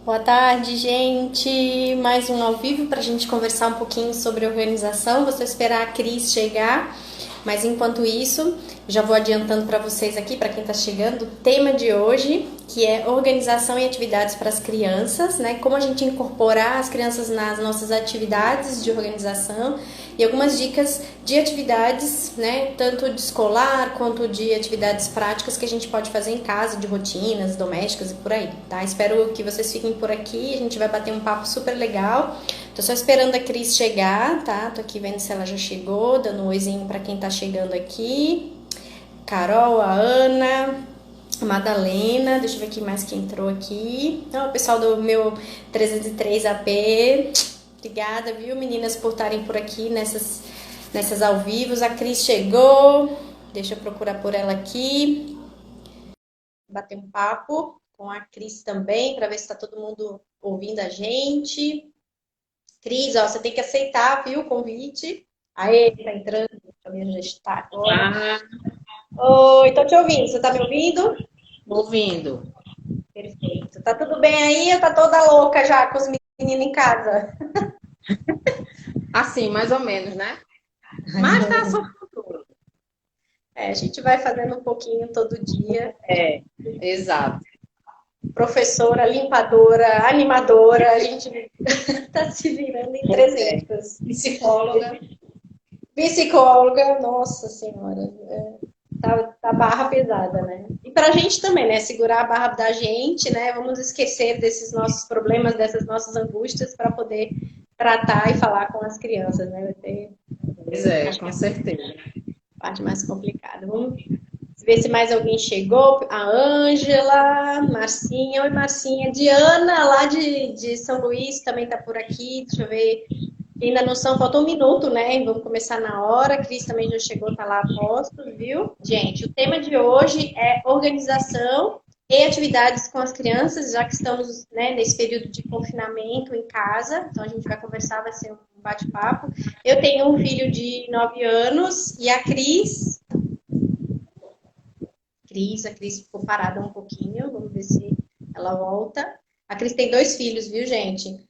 Boa tarde, gente. Mais um ao vivo para a gente conversar um pouquinho sobre organização. Vou só esperar a Cris chegar, mas enquanto isso, já vou adiantando para vocês aqui, para quem está chegando, o tema de hoje, que é organização e atividades para as crianças, né? Como a gente incorporar as crianças nas nossas atividades de organização e algumas dicas de atividades, né? Tanto de escolar quanto de atividades práticas que a gente pode fazer em casa, de rotinas domésticas e por aí, tá? Espero que vocês fiquem por aqui, a gente vai bater um papo super legal. Tô só esperando a Cris chegar, tá? Tô aqui vendo se ela já chegou, dando um oizinho pra quem tá chegando aqui. Carol, a Ana, a Madalena, deixa eu ver quem mais que entrou aqui. O pessoal do meu 303 AP. Obrigada, viu, meninas, por estarem por aqui nessas ao vivo. A Cris chegou. Deixa eu procurar por ela aqui. Bater um papo com a Cris também, para ver se está todo mundo ouvindo a gente. Cris, ó, você tem que aceitar, viu, o convite. Aê, tá entrando, também já está agora. Ah, Oi, tô te ouvindo. Você tá me ouvindo? ouvindo. Perfeito. Tá tudo bem aí ou tá toda louca já com os meninos em casa? Assim, mais ou menos, né? Mas tá só tudo. É, a gente vai fazendo um pouquinho todo dia. É, exato. Professora, limpadora, animadora, a gente tá se virando em Pois é. 300. Psicóloga. Psicóloga, nossa senhora, tá barra pesada, né? E pra gente também, né? Segurar a barra da gente, né? Vamos esquecer desses nossos problemas, dessas nossas angústias para poder tratar e falar com as crianças, né? Vai ter, Pois é, acho que com é a certeza. parte mais complicada. Vamos ver se mais alguém chegou. A Ângela, Marcinha, oi Marcinha, Diana lá de São Luís também tá por aqui. Deixa eu ver. Ainda não são, falta um minuto, né? Vamos começar na hora. A Cris também já chegou, tá lá a posto, viu? Gente, o tema de hoje é organização e atividades com as crianças, já que estamos, né, nesse período de confinamento em casa. Então a gente vai conversar, vai ser um bate-papo. Eu tenho um filho de 9 anos e a Cris ficou parada um pouquinho. Vamos ver se ela volta. A Cris tem dois filhos, viu, gente?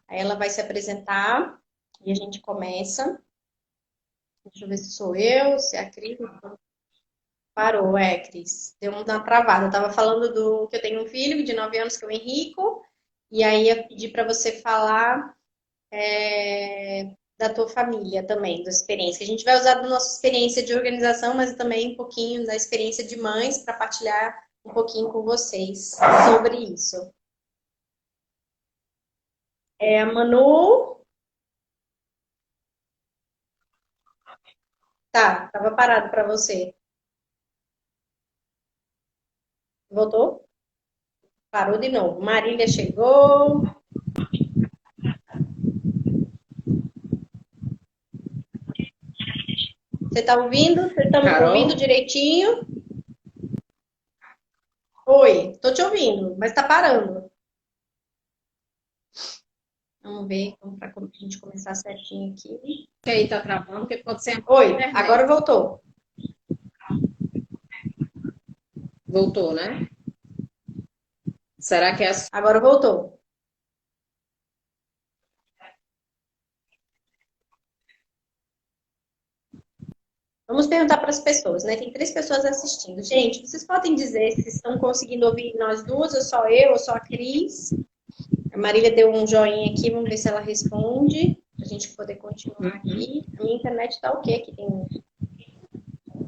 Aí ela vai se apresentar e a gente começa. Deixa eu ver se sou eu, se é a Cris. Parou, Cris. Deu uma travada. Eu tava falando do que eu tenho um filho de 9 anos, que é o Henrico, e aí eu pedi para você falar da tua família também, da experiência. Que a gente vai usar da nossa experiência de organização, mas também um pouquinho da experiência de mães para partilhar um pouquinho com vocês sobre isso. É, a Manu, tá, tava parado para você. Voltou? Parou de novo. Marília chegou. Você tá ouvindo? Vocês estão me ouvindo Carol? direitinho? Oi, tô te ouvindo, mas tá parando. Vamos ver, vamos para a gente começar certinho aqui. Que aí tá travando, porque pode ser a Oi, internet. agora voltou. Voltou, né? Será que é a Agora voltou. Vamos perguntar para as pessoas, né? Tem três pessoas assistindo. Gente, vocês podem dizer se estão conseguindo ouvir nós duas, ou só eu, ou só a Cris? A Marília deu um joinha aqui, vamos ver se ela responde, para a gente poder continuar Uhum. aqui. A minha internet tá ok aqui,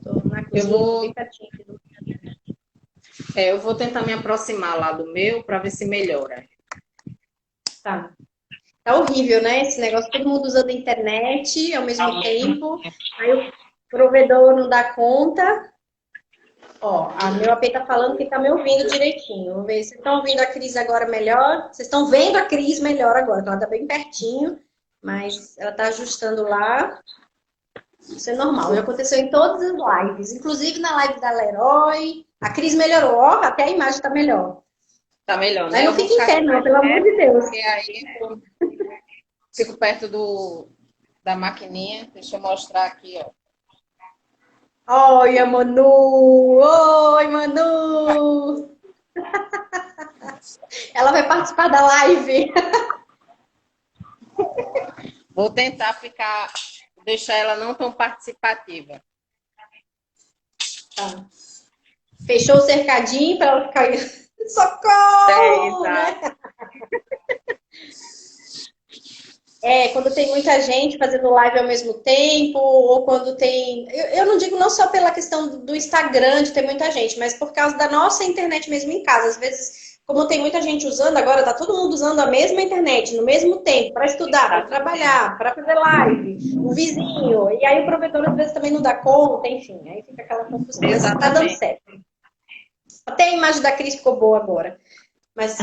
tô na Eu cozinha, tô bem vou, pertinho aqui do. eu vou tentar me aproximar lá do meu para ver se melhora. Tá. Tá horrível, né? Esse negócio, todo mundo usando a internet ao mesmo tempo. Aí o provedor não dá conta. Ó, a meu AP tá falando que tá me ouvindo direitinho. Vamos ver. Vocês estão ouvindo a Cris agora melhor? Vocês estão vendo a Cris melhor agora, que ela tá bem pertinho, mas ela tá ajustando lá. Isso é normal. Já aconteceu em todas as lives, inclusive na live da Leroy. A Cris melhorou, ó, até a imagem tá melhor. Tá melhor, Mas né? não Eu vou fica em ficar pé, aqui não, mais pelo amor de perto, Deus. porque aí eu fico perto da maquininha. Deixa eu mostrar aqui, ó. Oi, Manu! Oi, Manu! Ela vai participar da live. Vou tentar deixar ela não tão participativa. Tá. Fechou o cercadinho para ela ficar. Socorro! Né? Exato. Quando tem muita gente fazendo live ao mesmo tempo, ou quando tem. Eu não digo não só pela questão do Instagram de ter muita gente, mas por causa da nossa internet mesmo em casa. Às vezes, como tem muita gente usando, agora tá todo mundo usando a mesma internet no mesmo tempo, para estudar, para trabalhar, para fazer live, o vizinho, e aí o provedor às vezes também não dá conta, enfim, aí fica aquela confusão. Mas tá dando certo. Até a imagem da Cris ficou boa agora. Mas.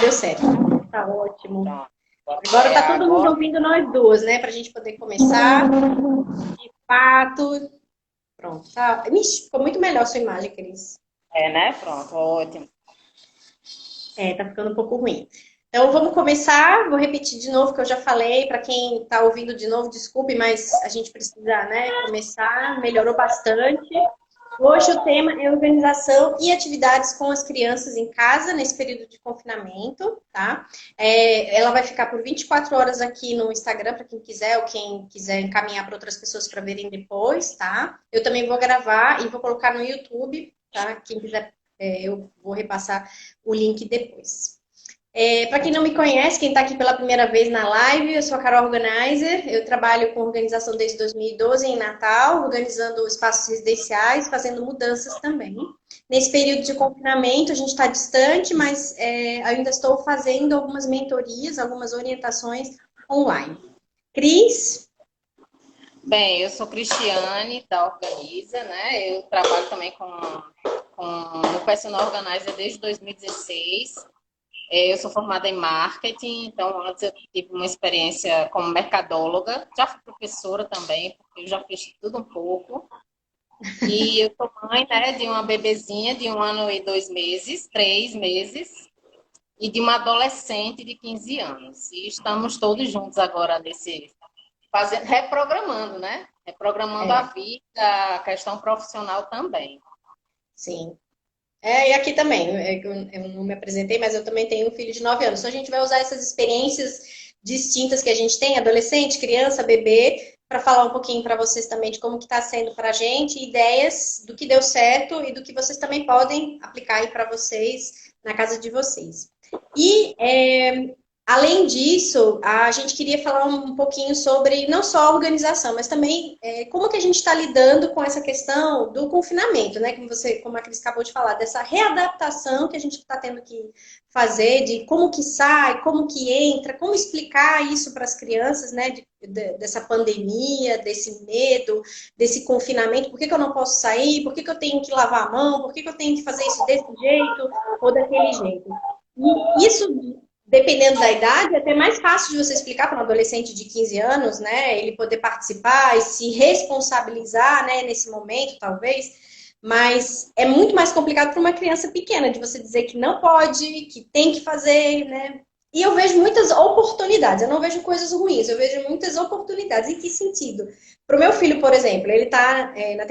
Deu certo. Tá ótimo. Agora tá todo mundo ouvindo nós duas, né? Pra gente poder começar. De fato. Pronto. Tá. Ixi, ficou muito melhor a sua imagem, Cris. Né? Pronto, ótimo. Tá ficando um pouco ruim. Então vamos começar. Vou repetir de novo o que eu já falei. Para quem tá ouvindo de novo, desculpe, mas a gente precisa, né, começar. Melhorou bastante. Hoje o tema é organização e atividades com as crianças em casa nesse período de confinamento, tá? Ela vai ficar por 24 horas aqui no Instagram para quem quiser ou quem quiser encaminhar para outras pessoas para verem depois, tá? Eu também vou gravar e vou colocar no YouTube, tá? Quem quiser, eu vou repassar o link depois. Para quem não me conhece, quem está aqui pela primeira vez na live, eu sou a Carol Organizer, eu trabalho com organização desde 2012 em Natal, organizando espaços residenciais, fazendo mudanças também. Nesse período de confinamento, a gente está distante, mas ainda estou fazendo algumas mentorias, algumas orientações online. Cris? Bem, eu sou Cristiane, da Organiza, né? Eu trabalho também no Personal Organizer desde 2016. Eu sou formada em marketing, então antes eu tive uma experiência como mercadóloga, já fui professora também, porque eu já fiz tudo um pouco. E eu sou mãe, né, de uma bebezinha de 1 ano e 2 meses, 3 meses, e de uma adolescente de 15 anos. E estamos todos juntos agora reprogramando, né? Reprogramando a vida, a questão profissional também. Sim. E aqui também, eu não me apresentei, mas eu também tenho um filho de 9 anos. Então a gente vai usar essas experiências distintas que a gente tem, adolescente, criança, bebê, para falar um pouquinho para vocês também de como que está sendo para a gente, ideias do que deu certo e do que vocês também podem aplicar aí para vocês, na casa de vocês. E além disso, a gente queria falar um pouquinho sobre não só a organização, mas também como que a gente está lidando com essa questão do confinamento, né? Como a Cris acabou de falar, dessa readaptação que a gente está tendo que fazer, de como que sai, como que entra, como explicar isso para as crianças, né? Dessa pandemia, desse medo, desse confinamento, por que eu não posso sair, por que eu tenho que lavar a mão, por que eu tenho que fazer isso desse jeito ou daquele jeito. E isso, dependendo da idade, é até mais fácil de você explicar para um adolescente de 15 anos, né? Ele poder participar e se responsabilizar, né, nesse momento, talvez. Mas é muito mais complicado para uma criança pequena, de você dizer que não pode, que tem que fazer, né? E eu vejo muitas oportunidades, eu não vejo coisas ruins, eu vejo muitas oportunidades. Em que sentido? Para o meu filho, por exemplo, ele está na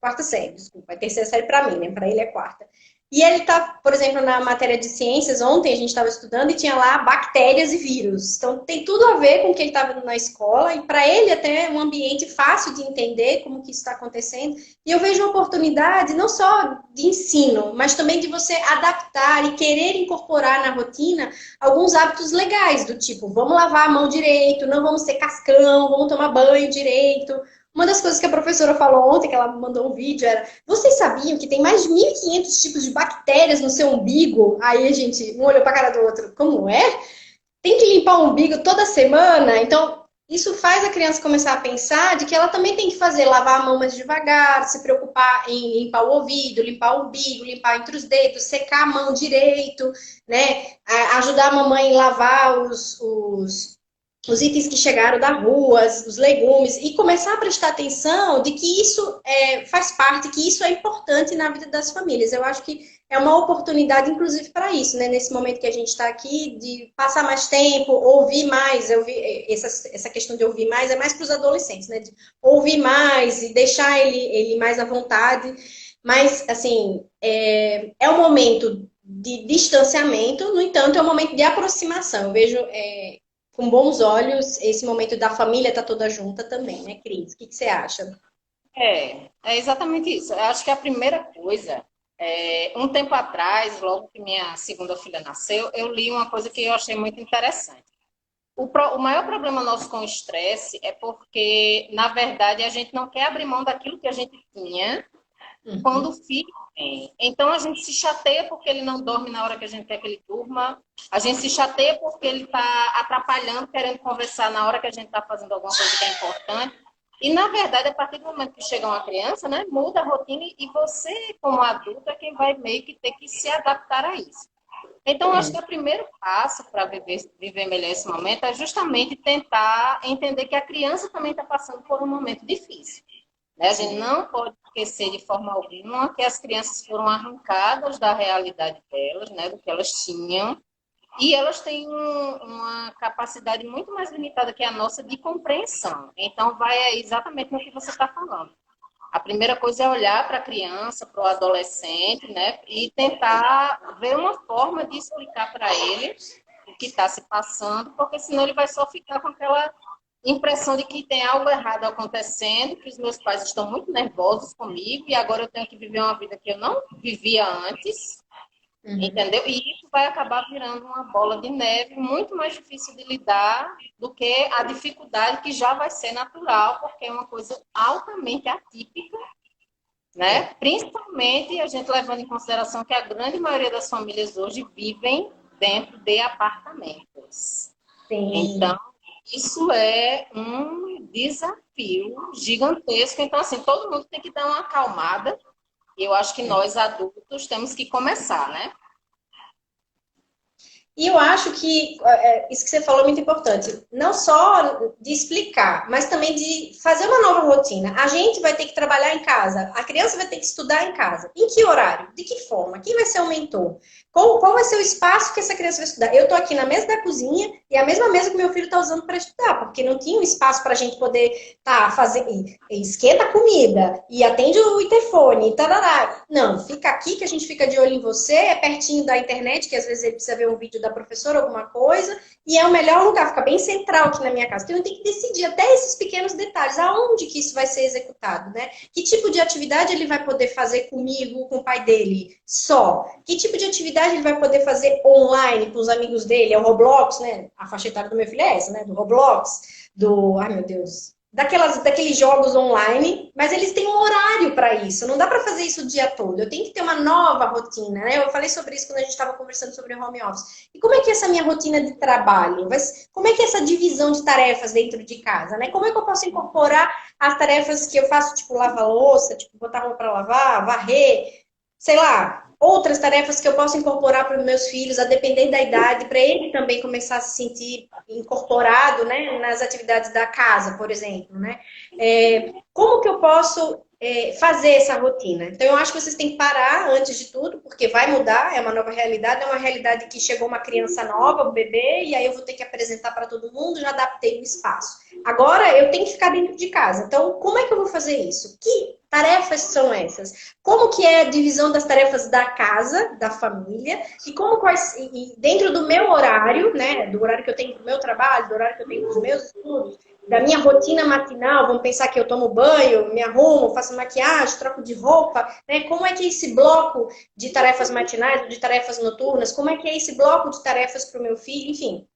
quarta série, desculpa, é terceira série para mim, né? Para ele é quarta. E ele está, por exemplo, na matéria de ciências, ontem a gente estava estudando e tinha lá bactérias e vírus. Então tem tudo a ver com o que ele estava na escola e para ele até é um ambiente fácil de entender como que isso está acontecendo. E eu vejo uma oportunidade não só de ensino, mas também de você adaptar e querer incorporar na rotina alguns hábitos legais, do tipo, vamos lavar a mão direito, não vamos ser cascão, vamos tomar banho direito. Uma das coisas que a professora falou ontem, que ela me mandou um vídeo, era: vocês sabiam que tem mais de 1.500 tipos de bactérias no seu umbigo? Aí a gente, um olhou para a cara do outro, como é? Tem que limpar o umbigo toda semana? Então, isso faz a criança começar a pensar de que ela também tem que fazer, lavar a mão mais devagar, se preocupar em limpar o ouvido, limpar o umbigo, limpar entre os dedos, secar a mão direito, né? Ajudar a mamãe a lavar os itens que chegaram da rua, os legumes, e começar a prestar atenção de que isso faz parte, que isso é importante na vida das famílias. Eu acho que é uma oportunidade, inclusive, para isso, né? Nesse momento que a gente está aqui, de passar mais tempo, ouvir mais. Essa questão de ouvir mais é mais para os adolescentes, né? De ouvir mais e deixar ele mais à vontade. Mas, assim, é um momento de distanciamento, no entanto, é um momento de aproximação. Eu vejo com bons olhos esse momento da família estar toda junta também, né, Cris? O que você acha? É exatamente isso. Eu acho que a primeira coisa, um tempo atrás, logo que minha segunda filha nasceu, eu li uma coisa que eu achei muito interessante. O maior problema nosso com o estresse é porque, na verdade, a gente não quer abrir mão daquilo que a gente tinha quando o filho vem. Então, a gente se chateia porque ele não dorme na hora que a gente quer que ele durma. A gente se chateia porque ele está atrapalhando, querendo conversar na hora que a gente está fazendo alguma coisa que é importante. E, na verdade, a partir do momento que chega uma criança, né, muda a rotina e você, como adulto, é quem vai meio que ter que se adaptar a isso. Então, acho que o primeiro passo para viver melhor esse momento é justamente tentar entender que a criança também está passando por um momento difícil. Né? A gente não pode esquecer de forma alguma que as crianças foram arrancadas da realidade delas, né, do que elas tinham, e elas têm uma capacidade muito mais limitada que a nossa de compreensão. Então, vai exatamente no que você está falando. A primeira coisa é olhar para a criança, para o adolescente, né? E tentar ver uma forma de explicar para ele o que está se passando, porque senão ele vai só ficar com aquela impressão de que tem algo errado acontecendo, que os meus pais estão muito nervosos comigo e agora eu tenho que viver uma vida que eu não vivia antes, entendeu? E isso vai acabar virando uma bola de neve muito mais difícil de lidar do que a dificuldade que já vai ser natural, porque é uma coisa altamente atípica, né? Principalmente a gente levando em consideração que a grande maioria das famílias hoje vivem dentro de apartamentos. Sim. Então, isso é um desafio gigantesco. Então, assim, todo mundo tem que dar uma acalmada. E eu acho que nós, adultos, temos que começar, né? E eu acho que isso que você falou é muito importante. Não só de explicar, mas também de fazer uma nova rotina. A gente vai ter que trabalhar em casa, a criança vai ter que estudar em casa. Em que horário? De que forma? Quem vai ser o mentor? Qual vai ser o espaço que essa criança vai estudar? Eu tô aqui na mesa da cozinha e é a mesma mesa que meu filho está usando para estudar, porque não tinha um espaço para a gente poder fazer, esquenta a comida e atende o interfone, tarará. Não, fica aqui que a gente fica de olho em você, é pertinho da internet, que às vezes ele precisa ver um vídeo da professora, alguma coisa, e é o melhor lugar, fica bem central aqui na minha casa. Então eu tenho que decidir até esses pequenos detalhes, aonde que isso vai ser executado, né? Que tipo de atividade ele vai poder fazer comigo, com o pai dele, só? Que tipo de atividade ele vai poder fazer online com os amigos dele? É o Roblox, né? A faixa etária do meu filho é essa, né? Do Roblox, ai meu Deus, daqueles jogos online, mas eles têm um horário para isso. Não dá para fazer isso o dia todo. Eu tenho que ter uma nova rotina, né? Eu falei sobre isso quando a gente estava conversando sobre home office. E como é que é essa minha rotina de trabalho? Como é que é essa divisão de tarefas dentro de casa, né? Como é que eu posso incorporar as tarefas que eu faço, tipo lavar louça, tipo botar roupa para lavar, varrer, sei lá, outras tarefas que eu posso incorporar para os meus filhos, a depender da idade, para ele também começar a se sentir incorporado, né, nas atividades da casa, por exemplo, né? Como que eu posso fazer essa rotina? Então, eu acho que vocês têm que parar antes de tudo, porque vai mudar, é uma nova realidade, é uma realidade que chegou uma criança nova, um bebê, e aí eu vou ter que apresentar para todo mundo, já adaptei o espaço. Agora, eu tenho que ficar dentro de casa. Então, como é que eu vou fazer isso? Que tarefas são essas? Como que é a divisão das tarefas da casa, da família, e dentro do meu horário, né, do horário que eu tenho para o meu trabalho, do horário que eu tenho para os meus estudos, da minha rotina matinal, vamos pensar que eu tomo banho, me arrumo, faço maquiagem, troco de roupa, né? Como é que é esse bloco de tarefas matinais, de tarefas noturnas, como é que é esse bloco de tarefas para o meu filho, enfim.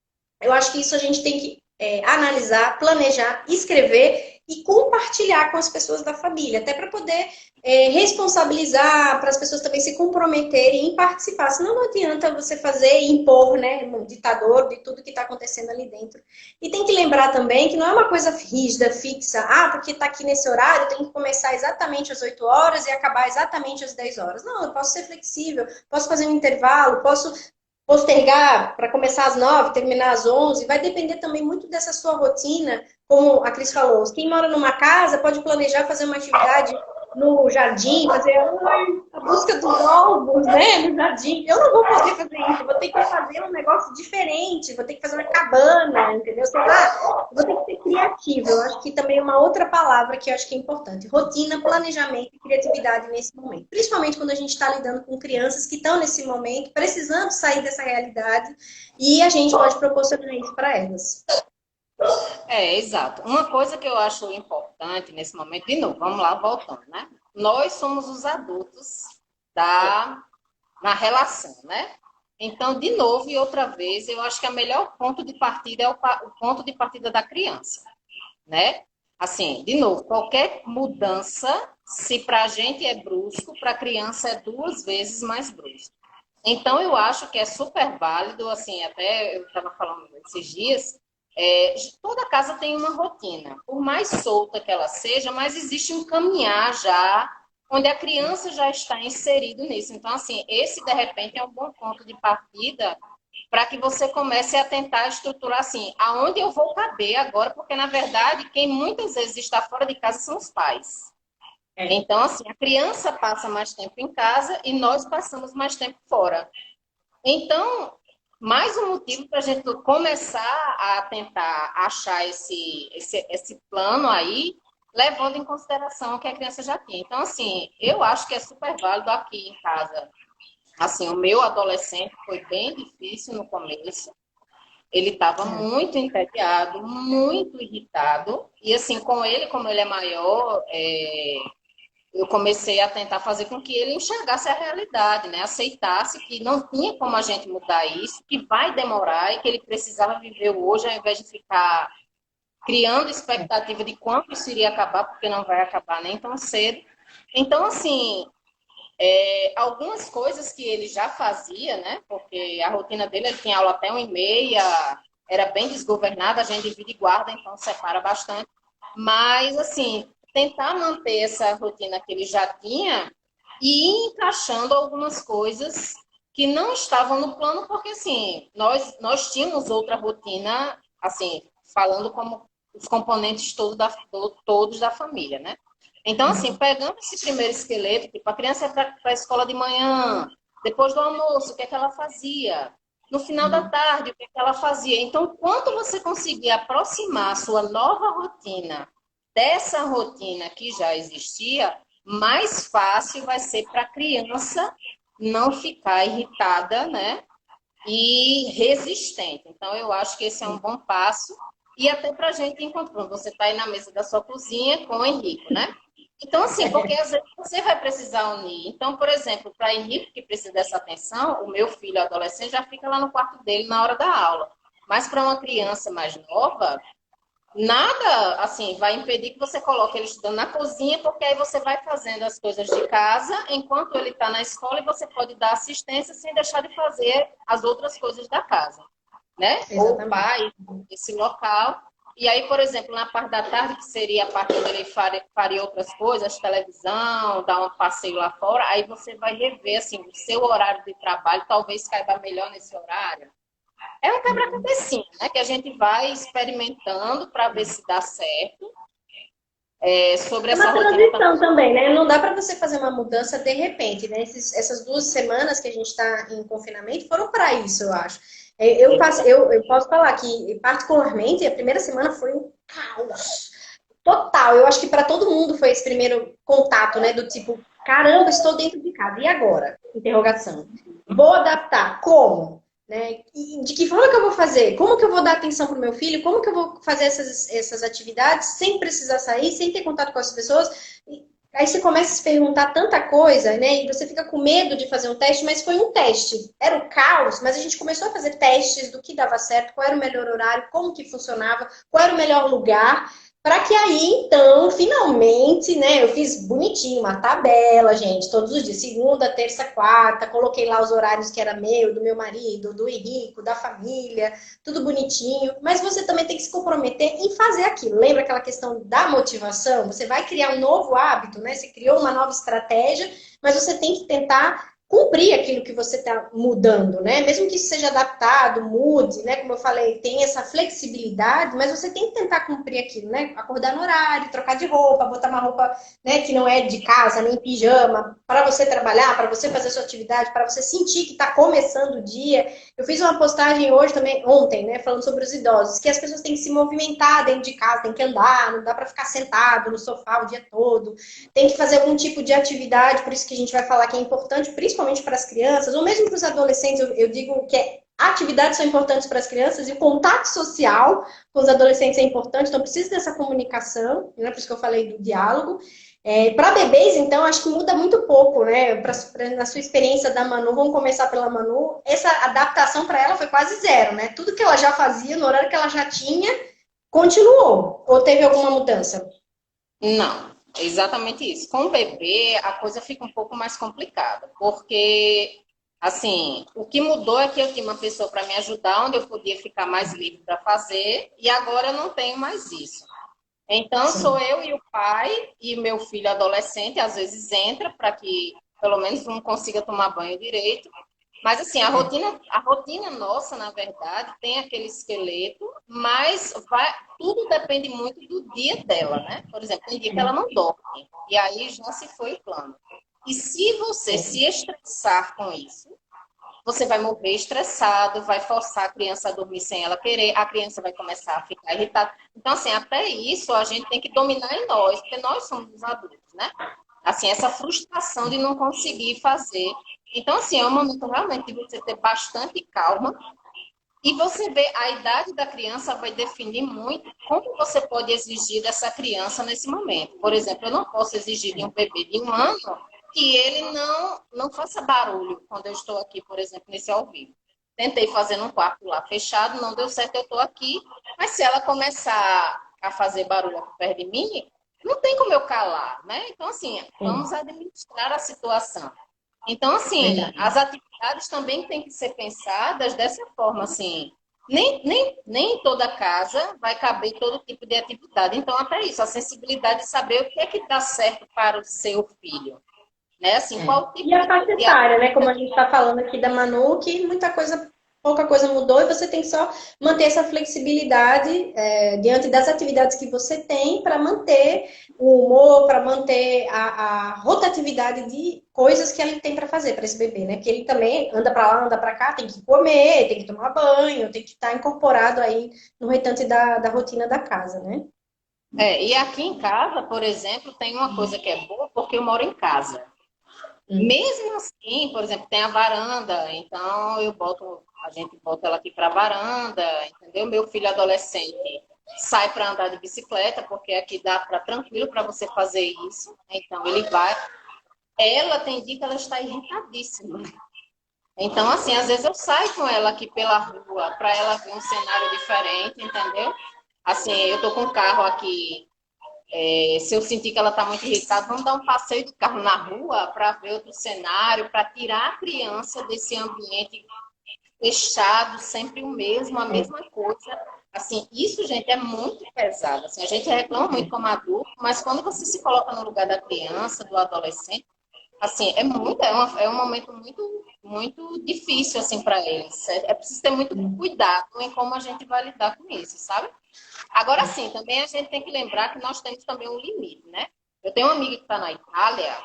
Eu acho que isso a gente tem que analisar, planejar, escrever e compartilhar com as pessoas da família, até para poder responsabilizar, para as pessoas também se comprometerem em participar. Senão não adianta você fazer e impor, né, um ditador de tudo que está acontecendo ali dentro. E tem que lembrar também que não é uma coisa rígida, fixa. Porque está aqui nesse horário, tem que começar exatamente às 8 horas e acabar exatamente às 10 horas. Não, eu posso ser flexível, posso fazer um intervalo, posso postergar para começar às 9, terminar às 11, vai depender também muito dessa sua rotina, como a Cris falou. Quem mora numa casa pode planejar fazer uma atividade no jardim, fazer a busca dos ovos, né, no jardim. Eu não vou poder fazer isso, vou ter que fazer um negócio diferente, vou ter que fazer uma cabana, entendeu? Sei lá, vou ter que ter criativo. Eu acho que também é uma outra palavra que eu acho que é importante. Rotina, planejamento e criatividade nesse momento. Principalmente quando a gente está lidando com crianças que estão nesse momento precisando sair dessa realidade e a gente pode proporcionar isso para elas. Exato. Uma coisa que eu acho importante nesse momento, de novo, vamos lá, voltando, né? Nós somos os adultos na relação, né? Então, de novo e outra vez, eu acho que o melhor ponto de partida é o ponto de partida da criança, né? Assim, de novo, qualquer mudança, se para a gente é brusco, para a criança é 2 vezes mais brusco. Então, eu acho que é super válido, assim, até eu estava falando esses dias, toda casa tem uma rotina. Por mais solta que ela seja, mas existe um caminhar já, onde a criança já está inserido nisso. Então, assim, esse, de repente, é um bom ponto de partida para que você comece a tentar estruturar, assim, aonde eu vou caber agora, porque, na verdade, quem muitas vezes está fora de casa são os pais. Então, assim, a criança passa mais tempo em casa e nós passamos mais tempo fora. Então, mais um motivo para a gente começar a tentar achar esse plano aí, levando em consideração o que a criança já tinha. Então, assim, eu acho que é super válido aqui em casa. Assim, o meu adolescente foi bem difícil no começo. Ele estava muito entediado, muito irritado. E, assim, com ele, como ele é maior, eu comecei a tentar fazer com que ele enxergasse a realidade, né? Aceitasse que não tinha como a gente mudar isso, que vai demorar e que ele precisava viver o hoje, ao invés de ficar criando expectativa de quando isso iria acabar, porque não vai acabar nem tão cedo. Então, assim, algumas coisas que ele já fazia, né? Porque a rotina dele, ele tinha aula até 1h30, era bem desgovernada, a gente divide e guarda, então separa bastante. Mas, assim, tentar manter essa rotina que ele já tinha e ir encaixando algumas coisas que não estavam no plano, porque, assim, nós tínhamos outra rotina, assim, falando como os componentes todos da família, né? Então, assim, pegando esse primeiro esqueleto, tipo, a criança ia para a escola de manhã, depois do almoço, o que é que ela fazia? No final da tarde, o que é que ela fazia? Então, quanto você conseguir aproximar a sua nova rotina dessa rotina que já existia, mais fácil vai ser para a criança não ficar irritada, né? E resistente. Então, eu acho que esse é um bom passo. E até para a gente, enquanto você está aí na mesa da sua cozinha com o Henrique, né? Então, assim, porque às vezes você vai precisar unir. Então, por exemplo, para Henrique, que precisa dessa atenção, o meu filho adolescente já fica lá no quarto dele na hora da aula. Mas para uma criança mais nova, nada, assim, vai impedir que você coloque ele estudando na cozinha, porque aí você vai fazendo as coisas de casa enquanto ele está na escola e você pode dar assistência sem deixar de fazer as outras coisas da casa, né? Ou o pai, esse local. E aí, por exemplo, na parte da tarde, que seria a parte onde ele faria outras coisas, televisão, dar um passeio lá fora, aí você vai rever, assim, o seu horário de trabalho, talvez caiba melhor nesse horário. É um quebra-cabecinha, né? Que a gente vai experimentando para ver se dá certo. Sobre essa rotina. É uma transição também, né? Não dá para você fazer uma mudança de repente, né? Essas 2 semanas que a gente está em confinamento foram para isso, eu acho. Eu posso falar que, particularmente, a primeira semana foi um caos total. Eu acho que para todo mundo foi esse primeiro contato, né? Do tipo, caramba, estou dentro de casa. E agora? Interrogação. Vou adaptar. Como? Né? E de que forma que eu vou fazer? Como que eu vou dar atenção para o meu filho? Como que eu vou fazer essas atividades sem precisar sair, sem ter contato com as pessoas? Aí você começa a se perguntar tanta coisa, né? E você fica com medo de fazer um teste, mas foi um teste. Era o caos, mas a gente começou a fazer testes do que dava certo, qual era o melhor horário, como que funcionava, qual era o melhor lugar. Para que aí, então, finalmente, né, eu fiz bonitinho uma tabela, gente, todos os dias, segunda, terça, quarta, coloquei lá os horários que era meu, do meu marido, do Henrico, da família, tudo bonitinho. Mas você também tem que se comprometer em fazer aquilo. Lembra aquela questão da motivação? Você vai criar um novo hábito, né? Você criou uma nova estratégia, mas você tem que tentar cumprir aquilo que você está mudando, né? Mesmo que isso seja adaptado, mude, né? Como eu falei, tem essa flexibilidade, mas você tem que tentar cumprir aquilo, né? Acordar no horário, trocar de roupa, botar uma roupa, né, que não é de casa, nem pijama, para você trabalhar, para você fazer sua atividade, para você sentir que está começando o dia. Eu fiz uma postagem hoje também, ontem, né, falando sobre os idosos, que as pessoas têm que se movimentar dentro de casa, tem que andar, não dá para ficar sentado no sofá o dia todo, tem que fazer algum tipo de atividade, por isso que a gente vai falar que é importante, principalmente para as crianças, ou mesmo para os adolescentes, eu digo que atividades são importantes para as crianças e o contato social com os adolescentes é importante, então precisa dessa comunicação, né? Por isso que eu falei do diálogo. Para bebês, então, acho que muda muito pouco, né? Na sua experiência da Manu, vamos começar pela Manu, essa adaptação para ela foi quase zero, né? Tudo que ela já fazia, no horário que ela já tinha, continuou. Ou teve alguma mudança? Não, é exatamente isso. Com o bebê, a coisa fica um pouco mais complicada, porque, assim, o que mudou é que eu tinha uma pessoa para me ajudar, onde eu podia ficar mais livre para fazer, e agora eu não tenho mais isso. Então, sou Sim. eu e o pai, e meu filho adolescente, às vezes entra para que pelo menos um consiga tomar banho direito. Mas, assim, a rotina nossa, na verdade, tem aquele esqueleto, mas tudo depende muito do dia dela, né? Por exemplo, tem dia que ela não dorme, e aí já se foi o plano. E se você se estressar com isso, você vai morrer estressado, vai forçar a criança a dormir sem ela querer, a criança vai começar a ficar irritada. Então, assim, até isso a gente tem que dominar em nós, porque nós somos os adultos, né? Assim, essa frustração de não conseguir fazer. Então, assim, é um momento realmente de você ter bastante calma e você vê a idade da criança vai definir muito como você pode exigir dessa criança nesse momento. Por exemplo, eu não posso exigir de um bebê de 1 ano que ele não faça barulho quando eu estou aqui, por exemplo, nesse ao vivo. Tentei fazer num quarto lá fechado, não deu certo, eu estou aqui. Mas se ela começar a fazer barulho aqui perto de mim, não tem como eu calar, né? Então, assim, vamos administrar a situação. Então, assim, Verdade. as atividades também têm que ser pensadas dessa forma, assim. Nem toda casa vai caber todo tipo de atividade. Então, até isso, a sensibilidade de saber o que é que dá certo para o seu filho. Né? Assim, qual E tipo a faixa de etária, né? Como a gente está falando aqui da Manu, que muita coisa, pouca coisa mudou e você tem que só manter essa flexibilidade diante das atividades que você tem para manter o humor, para manter a rotatividade de coisas que ele tem para fazer para esse bebê, né? Que ele também anda para lá, anda para cá, tem que comer, tem que tomar banho, tem que estar incorporado aí no restante da rotina da casa, né? e aqui em casa, por exemplo, tem uma coisa que é boa, porque eu moro em casa. Hum. Mesmo assim, por exemplo, tem a varanda, então a gente bota ela aqui para a varanda, entendeu? Meu filho adolescente sai para andar de bicicleta, porque aqui dá para tranquilo para você fazer isso. Então ele vai. Ela tem dia que ela está irritadíssima. Então, assim, às vezes eu saio com ela aqui pela rua para ela ver um cenário diferente, entendeu? Assim, eu tô com o carro aqui. Se eu sentir que ela está muito irritada, vamos dar um passeio de carro na rua para ver outro cenário, para tirar a criança desse ambiente fechado, sempre o mesmo, a mesma coisa. Assim, isso, gente, é muito pesado. Assim, a gente reclama muito como adulto, mas quando você se coloca no lugar da criança, do adolescente, assim, é um momento muito difícil, assim, para eles. É preciso ter muito cuidado em como a gente vai lidar com isso, sabe? Agora sim, também a gente tem que lembrar que nós temos também um limite, né? Eu tenho uma amiga que está na Itália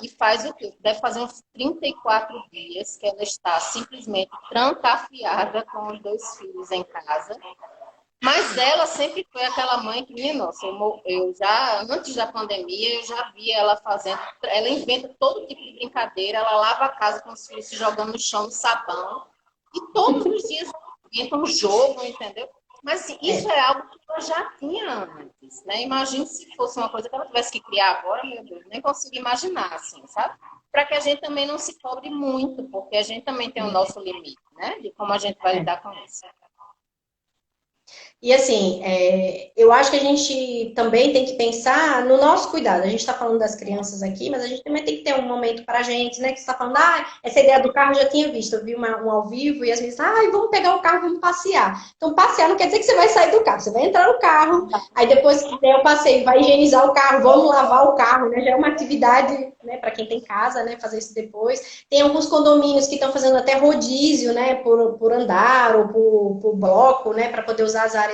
e faz o quê? Deve fazer uns 34 dias que ela está simplesmente trancafiada com os 2 filhos em casa. Mas ela sempre foi aquela mãe que, minha nossa, eu já, antes da pandemia, eu já vi ela fazendo, ela inventa todo tipo de brincadeira, ela lava a casa com os filhos se jogando no chão, no sabão, e todos os dias ela inventa um jogo, entendeu? Mas assim, isso é algo que ela já tinha antes, né? Imagine se fosse uma coisa que ela tivesse que criar agora, meu Deus, nem consigo imaginar, assim, sabe? Para que a gente também não se cobre muito, porque a gente também tem o nosso limite, né? De como a gente vai lidar com isso. E assim, eu acho que a gente também tem que pensar no nosso cuidado. A gente está falando das crianças aqui, mas a gente também tem que ter um momento para a gente, né? Que você está falando, essa ideia do carro eu já tinha visto. Eu vi um ao vivo e as meninas, vamos pegar o carro, vamos passear. Então, passear não quer dizer que você vai sair do carro, você vai entrar no carro, aí depois que der o passeio, vai higienizar o carro, vamos lavar o carro, né? Já é uma atividade, né, para quem tem casa, né? Fazer isso depois. Tem alguns condomínios que estão fazendo até rodízio, né? Por andar ou por bloco, né? Para poder usar as áreas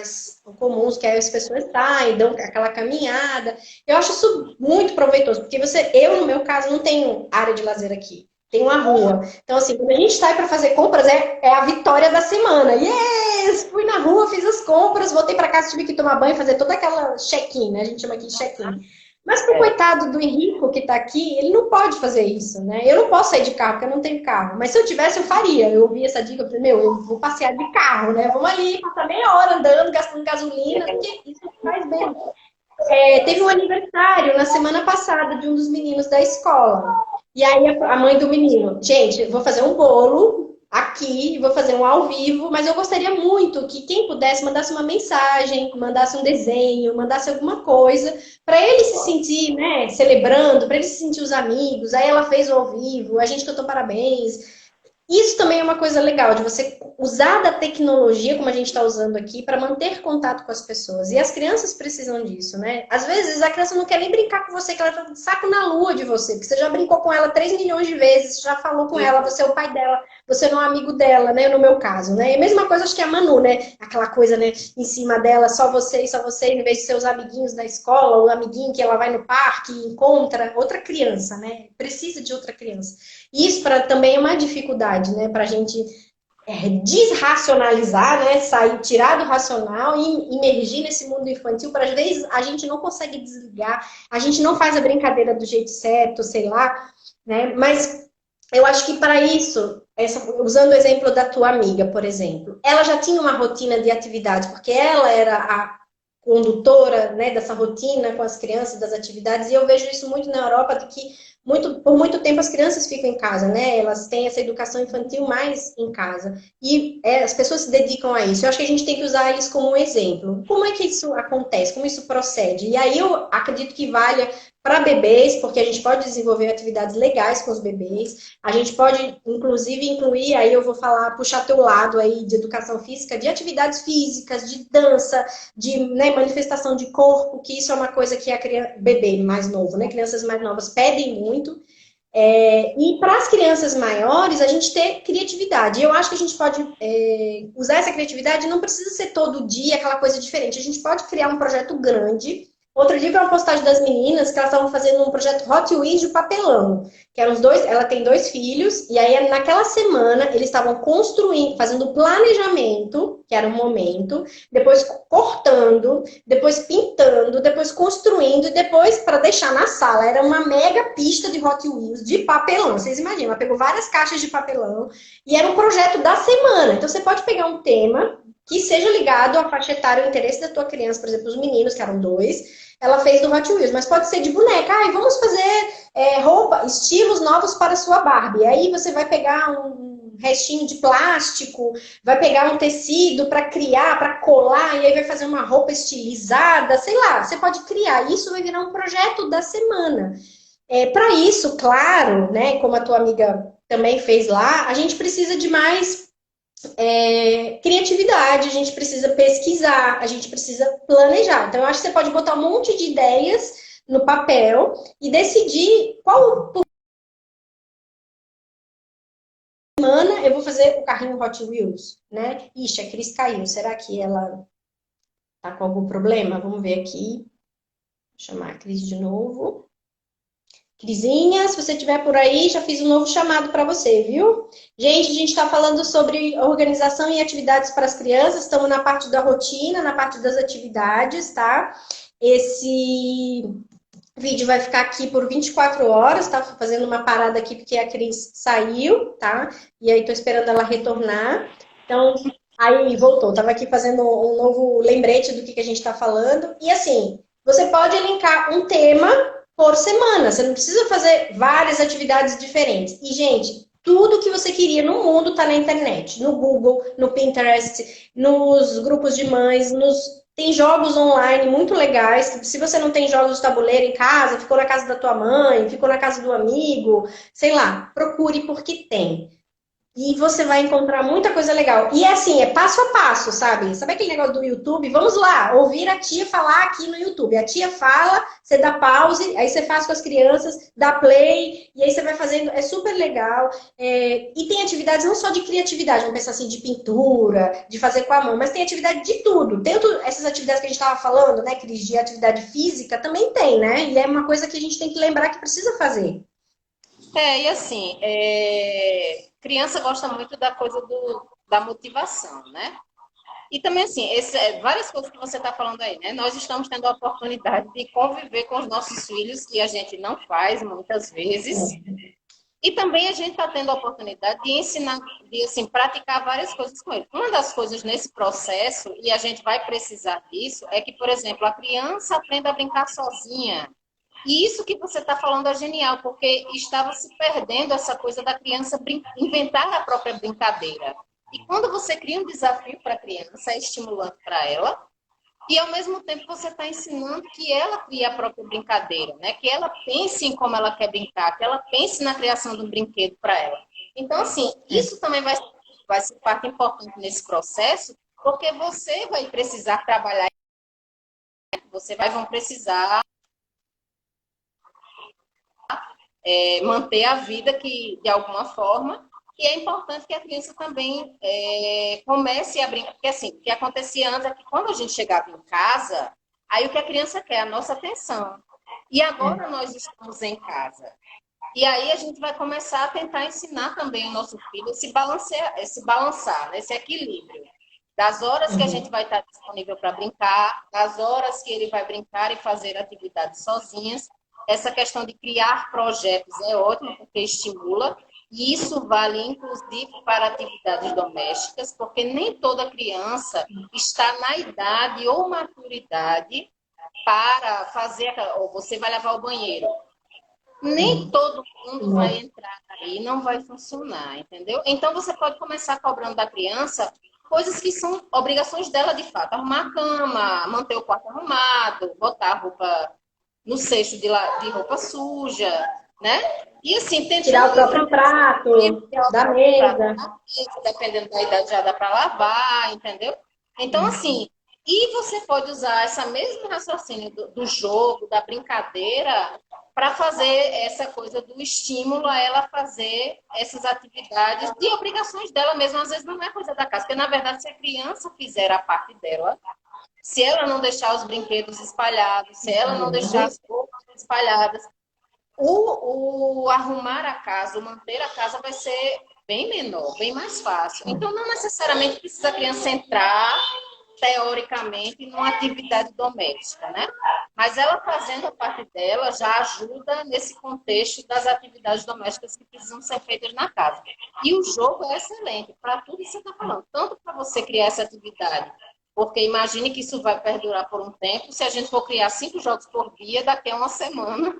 comuns, que aí as pessoas saem, dão aquela caminhada. Eu acho isso muito proveitoso, porque eu, no meu caso, não tenho área de lazer aqui. Tem uma rua. Então, assim, quando a gente sai para fazer compras, é a vitória da semana. Yes! Fui na rua, fiz as compras, voltei para casa, tive que tomar banho, fazer toda aquela check-in, né? A gente chama aqui de check-in. Mas pro coitado do Henrico que tá aqui, ele não pode fazer isso, né? Eu não posso sair de carro, porque eu não tenho carro. Mas se eu tivesse, eu faria. Eu ouvi essa dica, eu falei, eu vou passear de carro, né? Vamos ali, passar meia hora andando, gastando gasolina, porque isso faz bem. Teve um aniversário na semana passada de um dos meninos da escola. E aí a mãe do menino, gente, vou fazer um bolo aqui, vou fazer um ao vivo, mas eu gostaria muito que quem pudesse mandasse uma mensagem, mandasse um desenho, mandasse alguma coisa, para ele se sentir, né, celebrando, para ele se sentir os amigos. Aí ela fez o ao vivo, a gente cantou parabéns. Isso também é uma coisa legal, de você usar da tecnologia, como a gente está usando aqui, para manter contato com as pessoas. E as crianças precisam disso, né? Às vezes a criança não quer nem brincar com você, que ela tá de saco na lua de você, porque você já brincou com ela 3 milhões de vezes, já falou com ela, você é o pai dela, você não é amigo dela, né? No meu caso, né? E a mesma coisa acho que a Manu, né? Aquela coisa, né, em cima dela, só você, em vez de seus amiguinhos da escola, o amiguinho que ela vai no parque e encontra outra criança, né? Precisa de outra criança. Isso também é uma dificuldade, né? Para a gente desracionalizar, né? Sair, tirar do racional e imergir nesse mundo infantil. Para às vezes a gente não consegue desligar, a gente não faz a brincadeira do jeito certo, sei lá, né? Mas eu acho que para isso, usando o exemplo da tua amiga, por exemplo, ela já tinha uma rotina de atividade, porque ela era a condutora, né, dessa rotina com as crianças, das atividades, e eu vejo isso muito na Europa, de que por muito tempo as crianças ficam em casa, né? Elas têm essa educação infantil mais em casa. E as pessoas se dedicam a isso. Eu acho que a gente tem que usar eles como um exemplo. Como é que isso acontece? Como isso procede? E aí eu acredito que valha para bebês, porque a gente pode desenvolver atividades legais com os bebês. A gente pode, inclusive, incluir, aí eu vou falar, puxar teu lado aí de educação física, de atividades físicas, de dança, de, né, manifestação de corpo, que isso é uma coisa que a bebê mais novo, né, crianças mais novas pedem muito. E para as crianças maiores, a gente ter criatividade. Eu acho que a gente pode usar essa criatividade, não precisa ser todo dia aquela coisa diferente. A gente pode criar um projeto grande. Outro dia foi uma postagem das meninas que elas estavam fazendo um projeto Hot Wheels de papelão. Que eram os dois, ela tem 2 filhos, e aí naquela semana eles estavam construindo, fazendo planejamento, que era um momento, depois cortando, depois pintando, depois construindo, e depois para deixar na sala. Era uma mega pista de Hot Wheels de papelão. Vocês imaginam, ela pegou várias caixas de papelão e era um projeto da semana. Então você pode pegar um tema que seja ligado à faixa etária, ao interesse da tua criança, por exemplo, os meninos, que eram 2, ela fez do Hot Wheels, mas pode ser de boneca. Vamos fazer roupa, estilos novos para a sua Barbie. Aí você vai pegar um restinho de plástico, vai pegar um tecido para criar, para colar, e aí vai fazer uma roupa estilizada, sei lá, você pode criar. Isso vai virar um projeto da semana. Para isso, claro, né, como a tua amiga também fez lá, a gente precisa de mais criatividade, a gente precisa pesquisar, a gente precisa planejar. Então, eu acho que você pode botar um monte de ideias no papel e decidir qual semana eu vou fazer o carrinho Hot Wheels, né? Ixi, a Cris caiu. Será que ela tá com algum problema? Vamos ver aqui. Vou chamar a Cris de novo. Crisinha, se você estiver por aí, já fiz um novo chamado para você, viu? Gente, a gente está falando sobre organização e atividades para as crianças. Estamos na parte da rotina, na parte das atividades, tá? Esse vídeo vai ficar aqui por 24 horas, tá? Tô fazendo uma parada aqui porque a Cris saiu, tá? E aí tô esperando ela retornar. Então, aí voltou. Tava aqui fazendo um novo lembrete do que a gente tá falando. E assim, você pode elencar um tema por semana. Você não precisa fazer várias atividades diferentes. E, gente, Tudo que você queria no mundo está na internet, no Google, no Pinterest, nos grupos de mães, tem jogos online muito legais. Que se você não tem jogos de tabuleiro em casa, ficou na casa da tua mãe, ficou na casa do amigo, sei lá, procure porque tem. E você vai encontrar muita coisa legal. E assim, é passo a passo, sabe? Sabe aquele negócio do YouTube? Vamos lá, ouvir a tia falar aqui no YouTube. A tia fala, você dá pause, aí você faz com as crianças, dá play, e aí você vai fazendo. É super legal. E tem atividades não só de criatividade, vamos pensar assim, de pintura, de fazer com a mão, mas tem atividade de tudo. Tanto essas atividades que a gente estava falando, né, Cris, de atividade física, também tem, né? E é uma coisa que a gente tem que lembrar que precisa fazer. E assim, criança gosta muito da coisa da motivação, né? E também, assim, várias coisas que você está falando aí, né? Nós estamos tendo a oportunidade de conviver com os nossos filhos, que a gente não faz muitas vezes. E também a gente está tendo a oportunidade de ensinar, de assim, praticar várias coisas com eles. Uma das coisas nesse processo, e a gente vai precisar disso, é que, por exemplo, a criança aprenda a brincar sozinha. E isso que você está falando é genial, porque estava se perdendo essa coisa da criança inventar a própria brincadeira. E quando você cria um desafio para a criança, é estimulante para ela, e ao mesmo tempo você está ensinando que ela crie a própria brincadeira, né? Que ela pense em como ela quer brincar, que ela pense na criação de um brinquedo para ela. Então, assim, isso também vai ser parte importante nesse processo, porque você vai precisar trabalhar, vão precisar manter a vida que, de alguma forma, e é importante que a criança também comece a brincar. Porque, assim, o que acontecia antes é que quando a gente chegava em casa, aí o que a criança quer é a nossa atenção. E agora nós estamos em casa. E aí a gente vai começar a tentar ensinar também o nosso filho esse balançar, né? Esse equilíbrio. Das horas que a gente vai estar disponível para brincar, das horas que ele vai brincar e fazer atividades sozinhas. Essa questão de criar projetos é ótimo, porque estimula, e isso vale, inclusive, para atividades domésticas, porque nem toda criança está na idade ou maturidade para fazer, ou você vai lavar o banheiro. Nem todo mundo vai entrar aí, não vai funcionar, entendeu? Então, você pode começar cobrando da criança coisas que são obrigações dela, de fato. Arrumar a cama, manter o quarto arrumado, botar a roupa no cesto de roupa suja, né? E assim, Tirar o tentando próprio prato da mesa. dependendo da idade, já dá para lavar, entendeu? Então, assim, e você pode usar essa mesmo raciocínio do jogo, da brincadeira, para fazer essa coisa do estímulo a ela fazer essas atividades de obrigações dela mesma. Às vezes não é coisa da casa, porque na verdade, se a criança fizer a parte dela, se ela não deixar os brinquedos espalhados, se ela não deixar as roupas espalhadas, o arrumar a casa, o manter a casa vai ser bem menor, bem mais fácil. Então, não necessariamente precisa a criança entrar, teoricamente, numa atividade doméstica, né? Mas ela fazendo a parte dela já ajuda nesse contexto das atividades domésticas que precisam ser feitas na casa. E o jogo é excelente para tudo que você está falando, tanto para você criar essa atividade, porque imagine que isso vai perdurar por um tempo. Se a gente for criar 5 jogos por dia, daqui a uma semana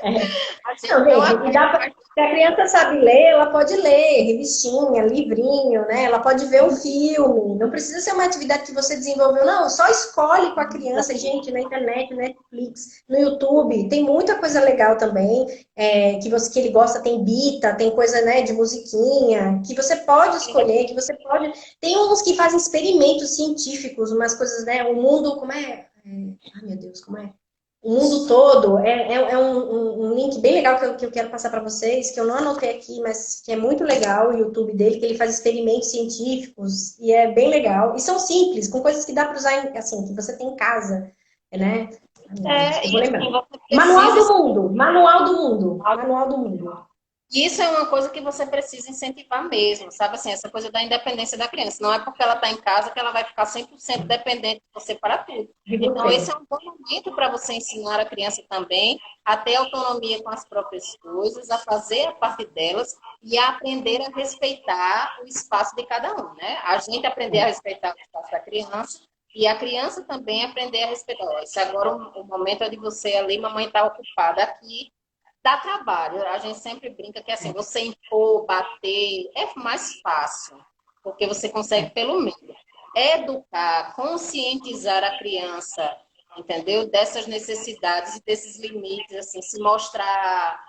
Não, gente, se a criança sabe ler, ela pode ler revistinha, livrinho, né? Ela pode ver um filme. Não precisa ser uma atividade que você desenvolveu, não. Só escolhe com a criança, gente, na internet, no Netflix, no YouTube. Tem muita coisa legal também, que ele gosta. Tem Bita, tem coisa, né, de musiquinha, que você pode escolher, que você pode. Tem uns que fazem experimentos científicos, umas coisas, né? O mundo, como é? Ai, meu Deus, como é? O mundo todo é um link bem legal que eu quero passar para vocês, que eu não anotei aqui, mas que é muito legal, o YouTube dele, que ele faz experimentos científicos e é bem legal. E são simples, com coisas que dá para usar, assim, que você tem em casa, né? Eu vou lembrar. Manual do Mundo, Manual do Mundo, Manual do Mundo. Isso é uma coisa que você precisa incentivar mesmo, sabe assim, essa coisa da independência da criança. Não é porque ela está em casa que ela vai ficar 100% dependente de você para tudo. Então, esse é um bom momento para você ensinar a criança também a ter autonomia com as próprias coisas, a fazer a parte delas e a aprender a respeitar o espaço de cada um, né? A gente aprender a respeitar o espaço da criança e a criança também aprender a respeitar. Isso agora o momento é de você ali, mamãe está ocupada aqui, dá trabalho. A gente sempre brinca que assim, você impor, bater, é mais fácil, porque você consegue pelo meio. Educar, conscientizar a criança, entendeu? Dessas necessidades e desses limites, assim, se mostrar,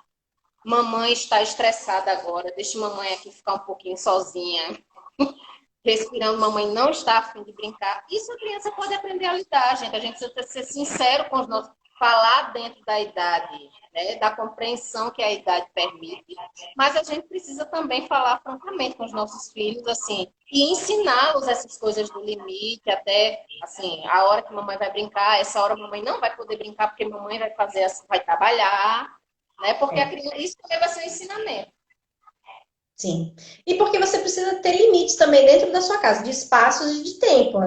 mamãe está estressada agora, deixa mamãe aqui ficar um pouquinho sozinha, respirando, mamãe não está a fim de brincar. Isso a criança pode aprender a lidar, gente. A gente precisa ser sincero com os nossos, falar dentro da idade, né, da compreensão que a idade permite, mas a gente precisa também falar francamente com os nossos filhos, assim, e ensiná-los essas coisas do limite, até, assim, a hora que mamãe vai brincar, essa hora a mamãe não vai poder brincar porque mamãe vai fazer, vai trabalhar, né, porque a criança, isso também vai ser um ensinamento. Sim. E porque você precisa ter limites também dentro da sua casa, de espaços e de tempo.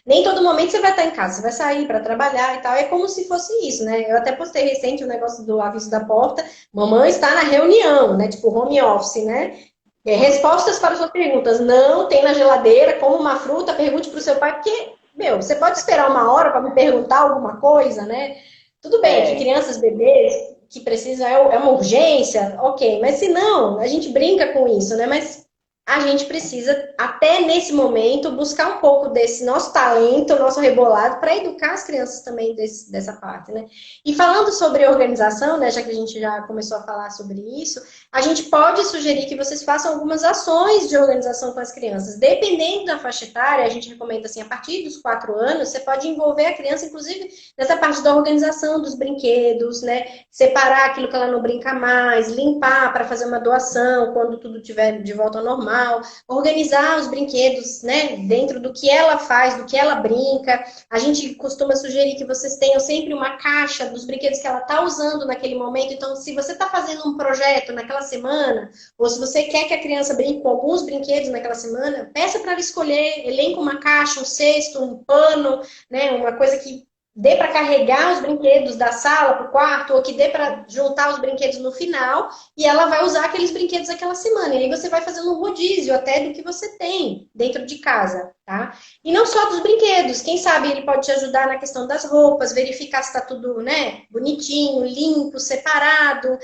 Nem todo momento você vai estar em casa, você vai sair para trabalhar e tal. É como se fosse isso, né? Eu até postei recente o negócio do aviso da porta. Mamãe está na reunião, né? Tipo home office, né? Respostas para suas perguntas. Não tem na geladeira, como uma fruta, pergunte para o seu pai, porque, meu, você pode esperar uma hora para me perguntar alguma coisa, né? Tudo bem que crianças, bebês, que precisa é uma urgência, ok, mas se não, a gente brinca com isso, né? Mas a gente precisa, até nesse momento, buscar um pouco desse nosso talento, nosso rebolado, para educar as crianças também dessa parte, né? E falando sobre organização, né, já que a gente já começou a falar sobre isso, a gente pode sugerir que vocês façam algumas ações de organização com as crianças. Dependendo da faixa etária, a gente recomenda assim, a partir dos 4 anos, você pode envolver a criança, inclusive, nessa parte da organização dos brinquedos, né? Separar aquilo que ela não brinca mais, limpar para fazer uma doação quando tudo estiver de volta ao normal, organizar os brinquedos, né? Dentro do que ela faz, do que ela brinca. A gente costuma sugerir que vocês tenham sempre uma caixa dos brinquedos que ela está usando naquele momento. Então, se você está fazendo um projeto naquela semana, ou se você quer que a criança brinque com alguns brinquedos naquela semana, peça para ela escolher, elenca uma caixa, um cesto, um pano, né? Uma coisa que dê para carregar os brinquedos da sala para o quarto, ou que dê para juntar os brinquedos no final, e ela vai usar aqueles brinquedos aquela semana. E aí você vai fazendo um rodízio até do que você tem dentro de casa, tá? E não só dos brinquedos, quem sabe ele pode te ajudar na questão das roupas, verificar se está tudo, né, bonitinho, limpo, separado,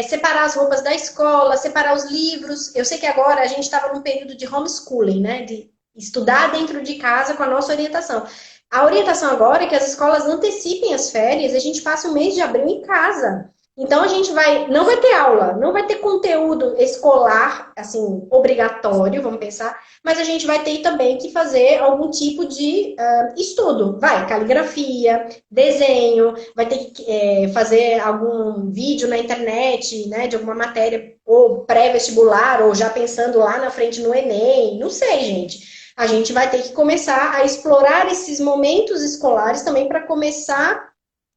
separar as roupas da escola, separar os livros. Eu sei que agora a gente estava num período de homeschooling, né, de estudar dentro de casa com a nossa orientação. A orientação agora é que as escolas antecipem as férias e a gente passe o mês de abril em casa. Então a gente não vai ter aula, não vai ter conteúdo escolar, assim, obrigatório, vamos pensar, mas a gente vai ter também que fazer algum tipo de estudo. Vai, caligrafia, desenho, vai ter que fazer algum vídeo na internet, né, de alguma matéria, ou pré-vestibular, ou já pensando lá na frente no Enem, não sei, gente. A gente vai ter que começar a explorar esses momentos escolares também para começar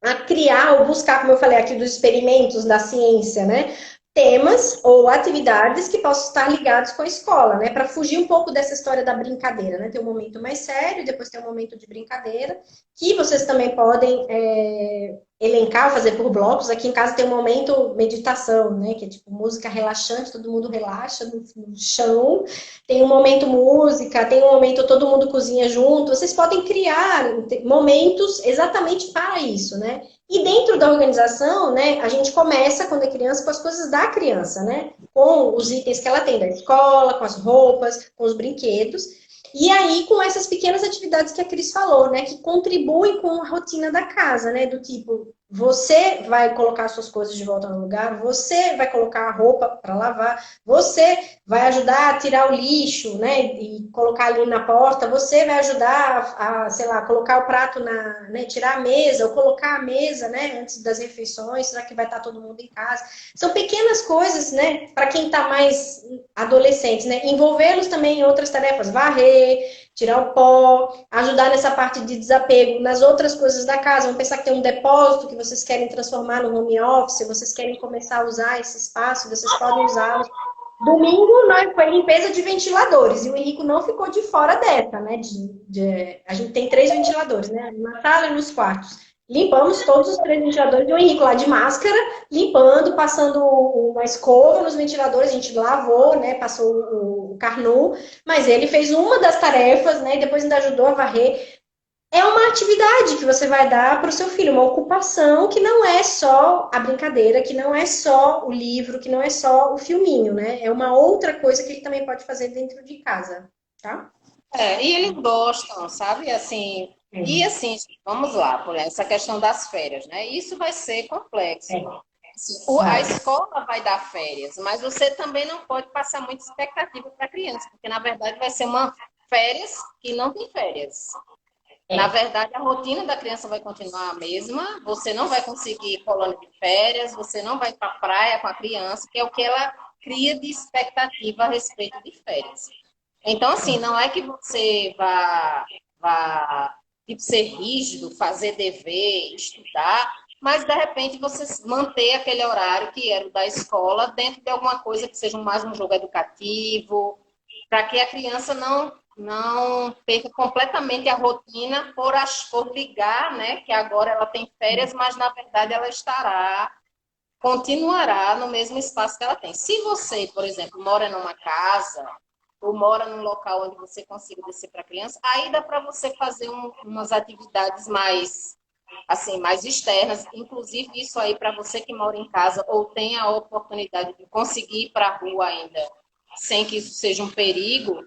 a criar ou buscar, como eu falei aqui, dos experimentos da ciência, né? Temas ou atividades que possam estar ligados com a escola, né? Para fugir um pouco dessa história da brincadeira, né? Tem um momento mais sério, depois tem um momento de brincadeira, que vocês também podem elencar, fazer por blocos. Aqui em casa tem um momento meditação, né? Que é tipo música relaxante, todo mundo relaxa no chão. Tem um momento música, tem um momento todo mundo cozinha junto. Vocês podem criar momentos exatamente para isso, né? E dentro da organização, né, a gente começa, quando é criança, com as coisas da criança, né? Com os itens que ela tem da escola, com as roupas, com os brinquedos. E aí, com essas pequenas atividades que a Cris falou, né? Que contribuem com a rotina da casa, né? Do tipo, você vai colocar suas coisas de volta no lugar, você vai colocar a roupa para lavar, você vai ajudar a tirar o lixo, né? E colocar ali na porta, você vai ajudar a sei lá, colocar o prato né? Tirar a mesa, ou colocar a mesa, né? Antes das refeições, será que vai estar todo mundo em casa? São pequenas coisas, né? Para quem está mais adolescente, né? Envolvê-los também em outras tarefas, varrer, tirar o pó, ajudar nessa parte de desapego nas outras coisas da casa. Vamos pensar que tem um depósito que vocês querem transformar no home office, vocês querem começar a usar esse espaço, vocês podem usá-lo. Domingo foi limpeza de ventiladores e o Henrico não ficou de fora dessa, né? A gente tem 3 ventiladores, né? Na sala e nos quartos. Limpamos todos os 3 ventiladores e o Henrico lá de máscara, limpando, passando uma escova nos ventiladores, a gente lavou, né? Passou o carnu, mas ele fez uma das tarefas, né? E depois ainda ajudou a varrer. é uma atividade que você vai dar para o seu filho, uma ocupação que não é só a brincadeira, que não é só o livro, que não é só o filminho, né? É uma outra coisa que ele também pode fazer dentro de casa, tá? E eles gostam, sabe? Assim, e assim, vamos lá, por exemplo, essa questão das férias, né? Isso vai ser complexo. Assim, a escola vai dar férias, mas você também não pode passar muita expectativa para a criança, porque na verdade vai ser uma férias que não tem férias. Na verdade, a rotina da criança vai continuar a mesma, você não vai conseguir colônia de férias, você não vai para a praia com a criança, que é o que ela cria de expectativa a respeito de férias. Então, assim, não é que você vá tipo, ser rígido, fazer dever, estudar, mas de repente você manter aquele horário que era o da escola dentro de alguma coisa que seja mais um jogo educativo, para que a criança não perca completamente a rotina por ligar, né? Que agora ela tem férias, mas na verdade ela continuará no mesmo espaço que ela tem. Se você, por exemplo, mora numa casa ou mora num local onde você consiga descer para a criança, aí dá para você fazer umas atividades mais assim, mais externas, inclusive isso aí para você que mora em casa ou tem a oportunidade de conseguir ir para a rua ainda, sem que isso seja um perigo,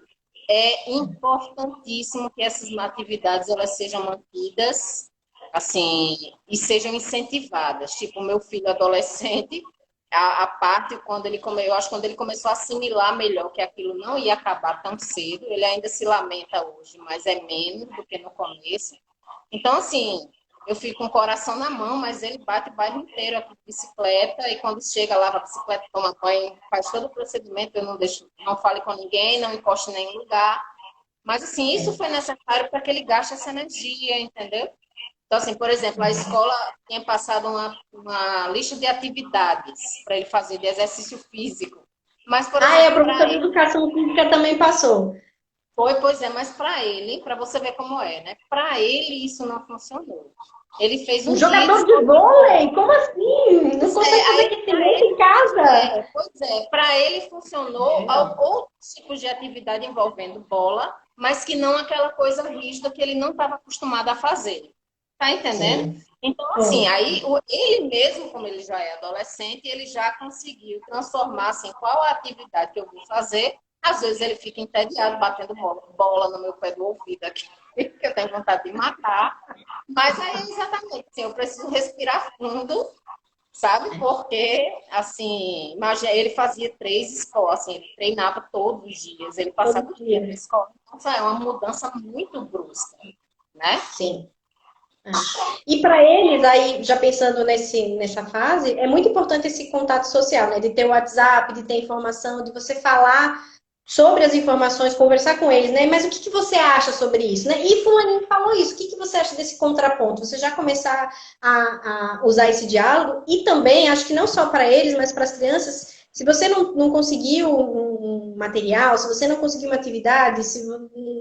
é importantíssimo que essas atividades elas sejam mantidas assim e sejam incentivadas. Tipo, o meu filho adolescente, a parte quando eu acho que quando ele começou a assimilar melhor que aquilo não ia acabar tão cedo, ele ainda se lamenta hoje, mas é menos do que no começo. Então, assim, eu fico com o coração na mão, mas ele bate o bairro inteiro aqui de bicicleta e quando chega lá a bicicleta, toma banho, faz todo o procedimento, eu não deixo, não fale com ninguém, não encoste em nenhum lugar. Mas, assim, isso foi necessário para que ele gaste essa energia, entendeu? Então, assim, por exemplo, a escola tinha passado uma lista de atividades para ele fazer de exercício físico. Mas, por A exemplo, professora de educação física também passou. pois é, mas para ele, para você ver como é, né? Para ele isso não funcionou. Ele fez Um um dia jogador de vôlei? Como assim? Não consegue fazer aí aquecimento em casa? pois é, para ele funcionou outros tipos de atividade envolvendo bola, mas que não aquela coisa rígida que ele não estava acostumado a fazer. Tá entendendo? Sim. Então, assim, aí ele mesmo, como ele já é adolescente, ele já conseguiu transformar assim, qual a atividade que eu vou fazer. Às vezes ele fica entediado, batendo bola no meu pé do ouvido aqui, que eu tenho vontade de matar. Mas aí, exatamente, assim, eu preciso respirar fundo, sabe? Porque, assim, imagina, ele fazia 3 escolas, assim, ele treinava todos os dias, ele passava o dia na escola. Então, é uma mudança muito brusca, né? Sim. E para eles, aí, já pensando nessa fase, é muito importante esse contato social, né? De ter o WhatsApp, de ter informação, de você falar sobre as informações, conversar com eles, né? Mas o que você acha sobre isso, né? E fulaninho falou isso, o que você acha desse contraponto? Você já começar a usar esse diálogo e também, acho que não só para eles, mas para as crianças, se você não conseguiu um material, se você não conseguiu uma atividade, se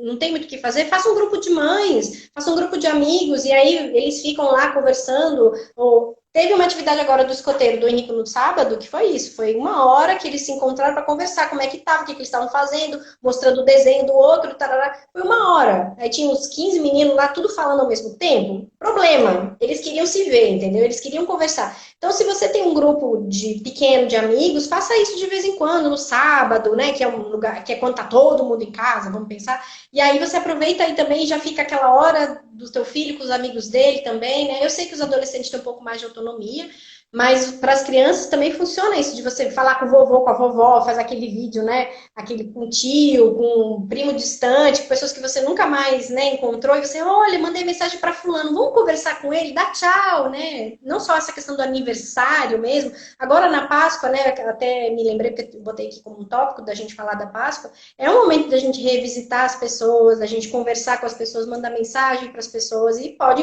não tem muito o que fazer, faça um grupo de mães, faça um grupo de amigos, e aí eles ficam lá conversando, ou teve uma atividade agora do escoteiro do Henrique no sábado, que foi isso. Foi 1 hora que eles se encontraram para conversar como é que estava, o que eles estavam fazendo, mostrando o desenho do outro, tarará. Foi 1 hora. Aí tinha uns 15 meninos lá, tudo falando ao mesmo tempo. Problema. Eles queriam se ver, entendeu? Eles queriam conversar. Então, se você tem um grupo pequeno de amigos, faça isso de vez em quando, no sábado, né? Que é um lugar, que é quando tá todo mundo em casa, vamos pensar. E aí você aproveita aí também e já fica aquela hora do teu filho com os amigos dele também, né? Eu sei que os adolescentes têm um pouco mais de autonomia, mas para as crianças também funciona isso de você falar com o vovô, com a vovó, faz aquele vídeo, né? Aquele com tio, com um primo distante, com pessoas que você nunca mais, né, encontrou, e você, olha, mandei mensagem para fulano, vamos conversar com ele, dá tchau, né? Não só essa questão do aniversário mesmo. Agora na Páscoa, né? Até me lembrei porque eu botei aqui como um tópico da gente falar da Páscoa. É um momento da gente revisitar as pessoas, da gente conversar com as pessoas, mandar mensagem para as pessoas e pode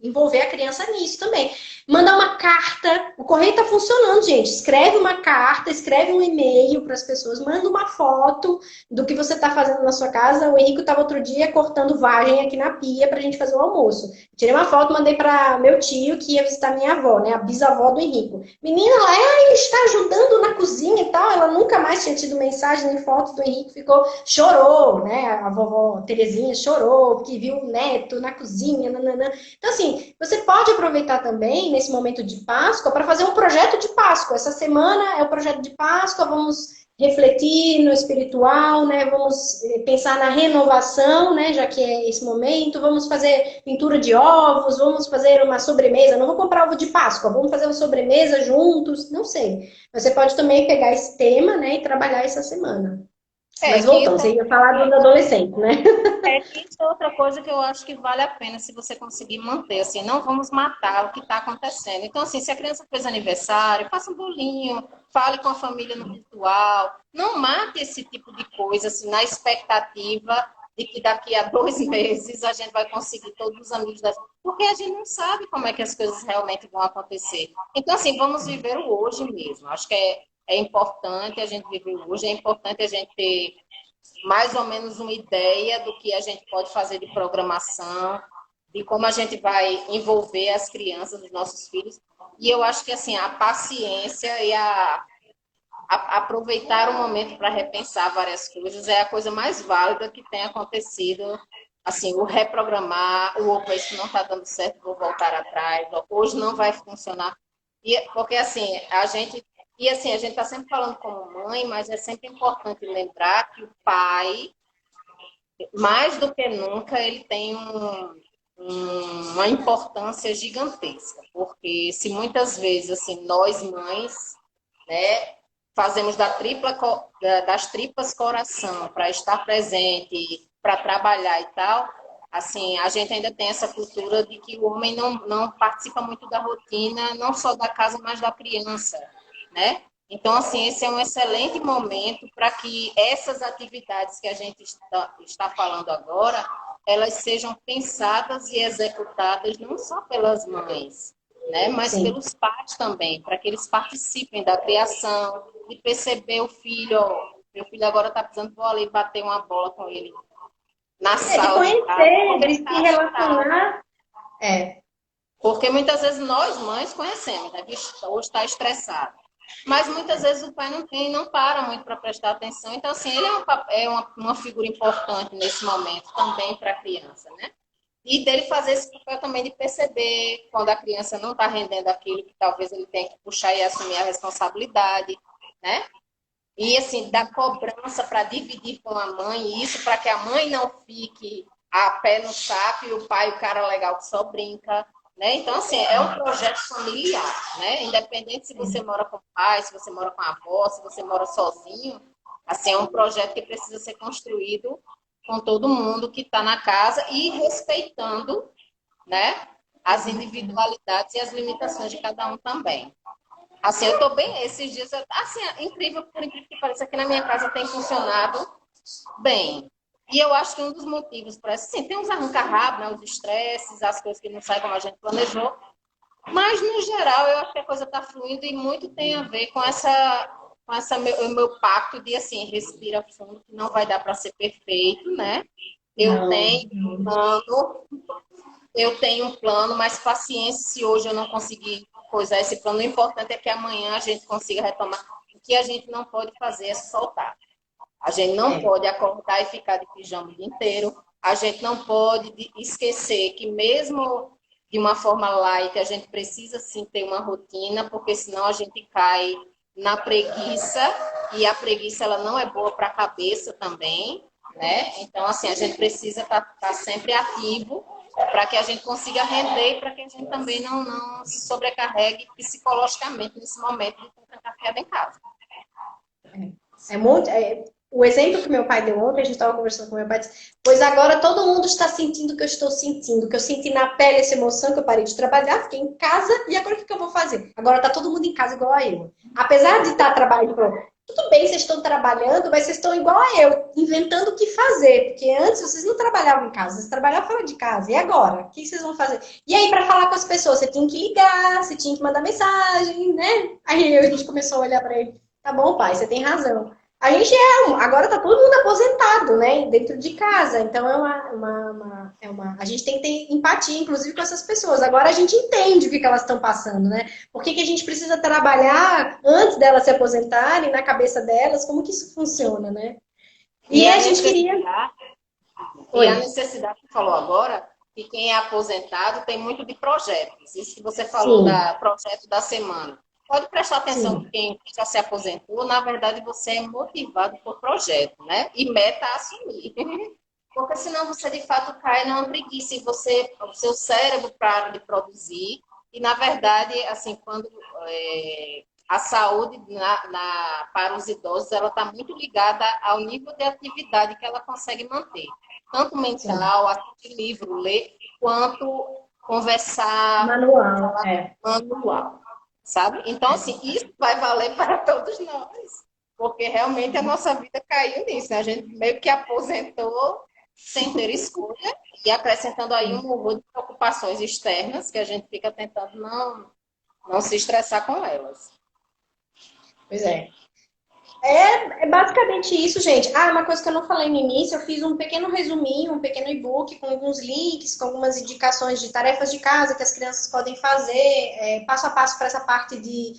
envolver a criança nisso também. Mandar uma carta, carta. O correio está funcionando, gente. Escreve uma carta, escreve um e-mail para as pessoas, manda uma foto do que você está fazendo na sua casa. O Henrique estava outro dia cortando vagem aqui na pia para a gente fazer o almoço. Tirei uma foto, mandei para meu tio que ia visitar minha avó, né? A bisavó do Henrique. Menina, ele está ajudando na cozinha e tal. Ela nunca mais tinha tido mensagem nem foto do Henrique. Chorou, né? A vovó Terezinha chorou porque viu o neto na cozinha, nananã. Então, assim, você pode aproveitar também, nesse momento de Páscoa, para fazer um projeto de Páscoa. Essa semana é o projeto de Páscoa, vamos refletir no espiritual, né? Vamos pensar na renovação, né? Já que é esse momento, vamos fazer pintura de ovos, vamos fazer uma sobremesa. Não vou comprar ovo de Páscoa, vamos fazer uma sobremesa juntos, não sei. Você pode também pegar esse tema, né, e trabalhar essa semana. Mas voltando, você ia falar dos adolescentes, né? Isso é outra coisa que eu acho que vale a pena se você conseguir manter, assim, não vamos matar o que está acontecendo. Então, assim, se a criança fez aniversário, faça um bolinho, fale com a família no virtual, não mate esse tipo de coisa, assim, na expectativa de que daqui a 2 meses a gente vai conseguir todos os amigos da gente, porque a gente não sabe como é que as coisas realmente vão acontecer. Então, assim, vamos viver o hoje mesmo. Acho que é importante a gente viver o hoje, é importante a gente ter mais ou menos uma ideia do que a gente pode fazer de programação, de como a gente vai envolver as crianças, os nossos filhos. E eu acho que assim, a paciência e aproveitar o momento para repensar várias coisas é a coisa mais válida que tem acontecido. Assim, o reprogramar, o opa, isso não está dando certo, vou voltar atrás, hoje não vai funcionar. Porque assim, a gente está sempre falando como mãe, mas é sempre importante lembrar que o pai, mais do que nunca, ele tem uma importância gigantesca. Porque se muitas vezes, assim, nós mães, né, fazemos das tripas coração para estar presente, para trabalhar e tal, assim, a gente ainda tem essa cultura de que o homem não participa muito da rotina, não só da casa, mas da criança, né? Então, assim, esse é um excelente momento para que essas atividades que a gente está falando agora, elas sejam pensadas e executadas não só pelas mães, né, mas Sim. pelos pais também, para que eles participem da criação, de perceber o filho, ó, meu filho agora está precisando, vou ali bater uma bola com ele na sala De de casa, conhecer, porque de ele se está agitado. relacionar. É. Porque muitas vezes nós, mães, conhecemos, né? Hoje está estressado. Mas muitas vezes o pai não para muito para prestar atenção. Então, assim, ele uma figura importante nesse momento também para a criança, né? E dele fazer esse papel também de perceber quando a criança não está rendendo aquilo que talvez ele tenha que puxar e assumir a responsabilidade, né? E, assim, da cobrança para dividir com a mãe, isso para que a mãe não fique a pé no saco e o pai, o cara legal que só brinca, né? Então, assim, é um projeto familiar, né? Independente se você mora com o pai, se você mora com a avó, se você mora sozinho, assim, é um projeto que precisa ser construído com todo mundo que está na casa e respeitando, né, as individualidades e as limitações de cada um também. Assim, eu estou bem, esses dias, assim, incrível, por incrível que pareça, aqui na minha casa tem funcionado bem. E eu acho que um dos motivos para isso, sim, tem uns arranca-rabo, né, os estresses, as coisas que não saem como a gente planejou, mas, no geral, eu acho que a coisa está fluindo e muito tem a ver com o meu pacto de, assim, respira fundo, que não vai dar para ser perfeito, né? Eu tenho um plano, mas paciência se hoje eu não conseguir coisar esse plano. O importante é que amanhã a gente consiga retomar. O que a gente não pode fazer é soltar. A gente não pode acordar e ficar de pijama o dia inteiro. A gente não pode esquecer que mesmo de uma forma light, a gente precisa sim ter uma rotina, porque senão a gente cai na preguiça, e a preguiça ela não é boa para a cabeça também, né? Então, assim, a gente precisa estar sempre ativo para que a gente consiga render e para que a gente também não se sobrecarregue psicologicamente nesse momento de estar trancafiado em casa. O exemplo que meu pai deu ontem, a gente estava conversando com meu pai, disse, pois agora todo mundo está sentindo o que eu estou sentindo, que eu senti na pele essa emoção, que eu parei de trabalhar, fiquei em casa, e agora o que eu vou fazer? Agora está todo mundo em casa igual a eu. Apesar de estar trabalhando, Tudo bem, vocês estão trabalhando, mas vocês estão igual a eu, inventando o que fazer. Porque antes vocês não trabalhavam em casa, vocês trabalhavam fora de casa. E agora? O que vocês vão fazer? E aí, para falar com as pessoas, você tinha que ligar, você tinha que mandar mensagem, né? Aí a gente começou a olhar para ele. Tá bom, pai, você tem razão. A gente agora tá todo mundo aposentado, né? Dentro de casa. Então a gente tem que ter empatia, inclusive, com essas pessoas. Agora a gente entende o que elas estão passando, né? Por que que a gente precisa trabalhar antes delas se aposentarem, na cabeça delas? Como que isso funciona, né? E a gente queria. E a necessidade que falou agora, que quem é aposentado tem muito de projetos. Isso que você falou da projeto da semana. Pode prestar atenção que quem já se aposentou, na verdade, você é motivado por projeto, né? E meta a assumir. Porque senão você, de fato, cai numa preguiça e o seu cérebro para de produzir. E, na verdade, assim, quando a saúde para os idosos, ela está muito ligada ao nível de atividade que ela consegue manter. Tanto mental, assistir livro, ler, quanto conversar. Manual, manual. Sabe? Então, assim, isso vai valer para todos nós. Porque realmente a nossa vida caiu nisso, né? A gente meio que aposentou sem ter escolha e acrescentando aí um monte de preocupações externas que a gente fica tentando não se estressar com elas. Pois é. É basicamente isso, gente. Ah, uma coisa que eu não falei no início, eu fiz um pequeno resuminho, um pequeno e-book com alguns links, com algumas indicações de tarefas de casa que as crianças podem fazer, passo a passo para essa parte de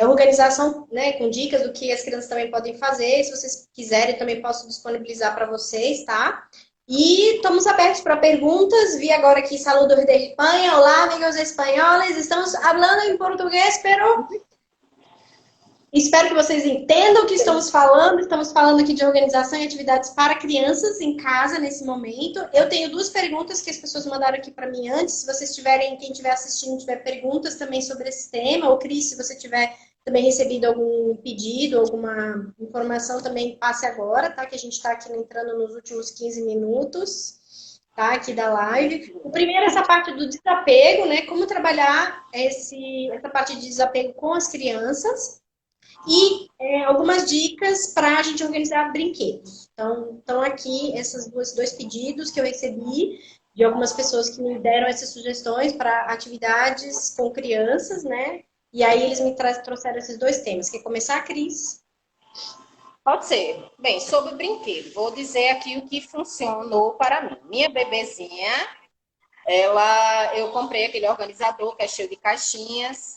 organização, né, com dicas do que as crianças também podem fazer. Se vocês quiserem, também posso disponibilizar para vocês, tá? E estamos abertos para perguntas. Vi agora aqui saludos de Espanha. Olá, amigos espanhóis. Estamos falando em português, pero espero que vocês entendam o que estamos falando. Estamos falando aqui de organização e atividades para crianças em casa nesse momento. Eu tenho duas perguntas que as pessoas mandaram aqui para mim antes. Se vocês tiverem, quem estiver assistindo, tiver perguntas também sobre esse tema, ou Cris, se você tiver também recebido algum pedido, alguma informação, também passe agora, tá? Que a gente está aqui entrando nos últimos 15 minutos, tá? Aqui da live. O primeiro é essa parte do desapego, né? Como trabalhar essa parte de desapego com as crianças. E algumas dicas para a gente organizar brinquedos. Então aqui esses dois pedidos que eu recebi de algumas pessoas que me deram essas sugestões para atividades com crianças, né? E aí eles me trouxeram esses dois temas. Quer começar, Cris? Pode ser. Bem, sobre brinquedo, vou dizer aqui o que funcionou para mim. Minha bebezinha, eu comprei aquele organizador que é cheio de caixinhas.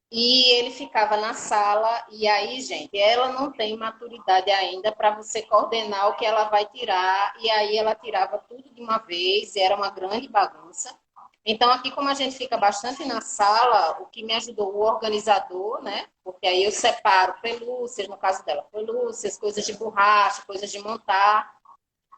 E ele ficava na sala, e aí, gente, ela não tem maturidade ainda para você coordenar o que ela vai tirar, e aí ela tirava tudo de uma vez, e era uma grande bagunça. Então, aqui, como a gente fica bastante na sala, o que me ajudou o organizador, né? Porque aí eu separo pelúcias, no caso dela, pelúcias, coisas de borracha, coisas de montar.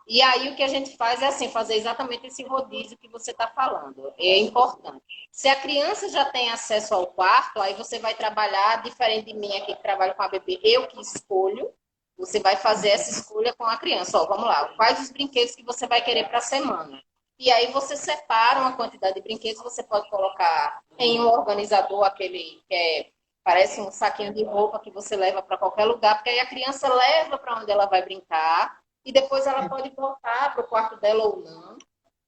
E aí o que a gente faz é assim, fazer exatamente esse rodízio que você está falando. É importante. Se a criança já tem acesso ao quarto, aí você vai trabalhar, diferente de mim aqui que trabalho com a bebê, eu que escolho, você vai fazer essa escolha com a criança. Ó, vamos lá, quais os brinquedos que você vai querer para a semana? E aí você separa uma quantidade de brinquedos, você pode colocar em um organizador, aquele que parece um saquinho de roupa que você leva para qualquer lugar, porque aí a criança leva para onde ela vai brincar, e depois ela pode voltar para o quarto dela ou não,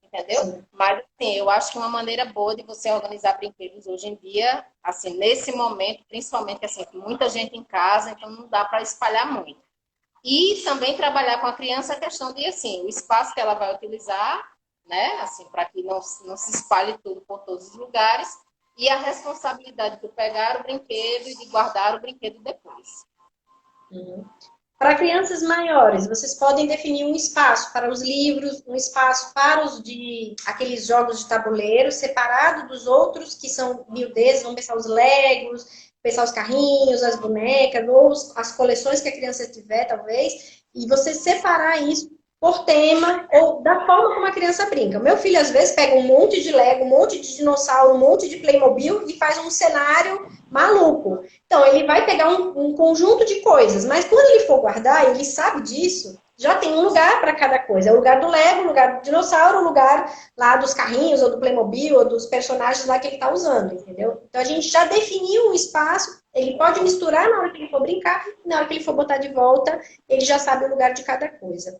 entendeu? Sim. Mas, assim, eu acho que uma maneira boa de você organizar brinquedos hoje em dia, assim, nesse momento, principalmente, assim, com muita gente em casa, então não dá para espalhar muito. E também trabalhar com a criança a questão de, assim, o espaço que ela vai utilizar, né, assim, para que não se espalhe tudo por todos os lugares, e a responsabilidade de pegar o brinquedo e de guardar o brinquedo depois. Uhum. Para crianças maiores, vocês podem definir um espaço para os livros, um espaço para aqueles jogos de tabuleiro, separado dos outros que são miudezas, vamos pensar os Legos, pensar os carrinhos, as bonecas, ou as coleções que a criança tiver, talvez, e você separar isso por tema ou da forma como a criança brinca. Meu filho, às vezes, pega um monte de Lego, um monte de dinossauro, um monte de Playmobil e faz um cenário maluco. Então, ele vai pegar um conjunto de coisas, mas quando ele for guardar, ele sabe disso, já tem um lugar para cada coisa. É o lugar do Lego, o lugar do dinossauro, o lugar lá dos carrinhos, ou do Playmobil, ou dos personagens lá que ele está usando, entendeu? Então, a gente já definiu um espaço, ele pode misturar na hora que ele for brincar, e na hora que ele for botar de volta, ele já sabe o lugar de cada coisa.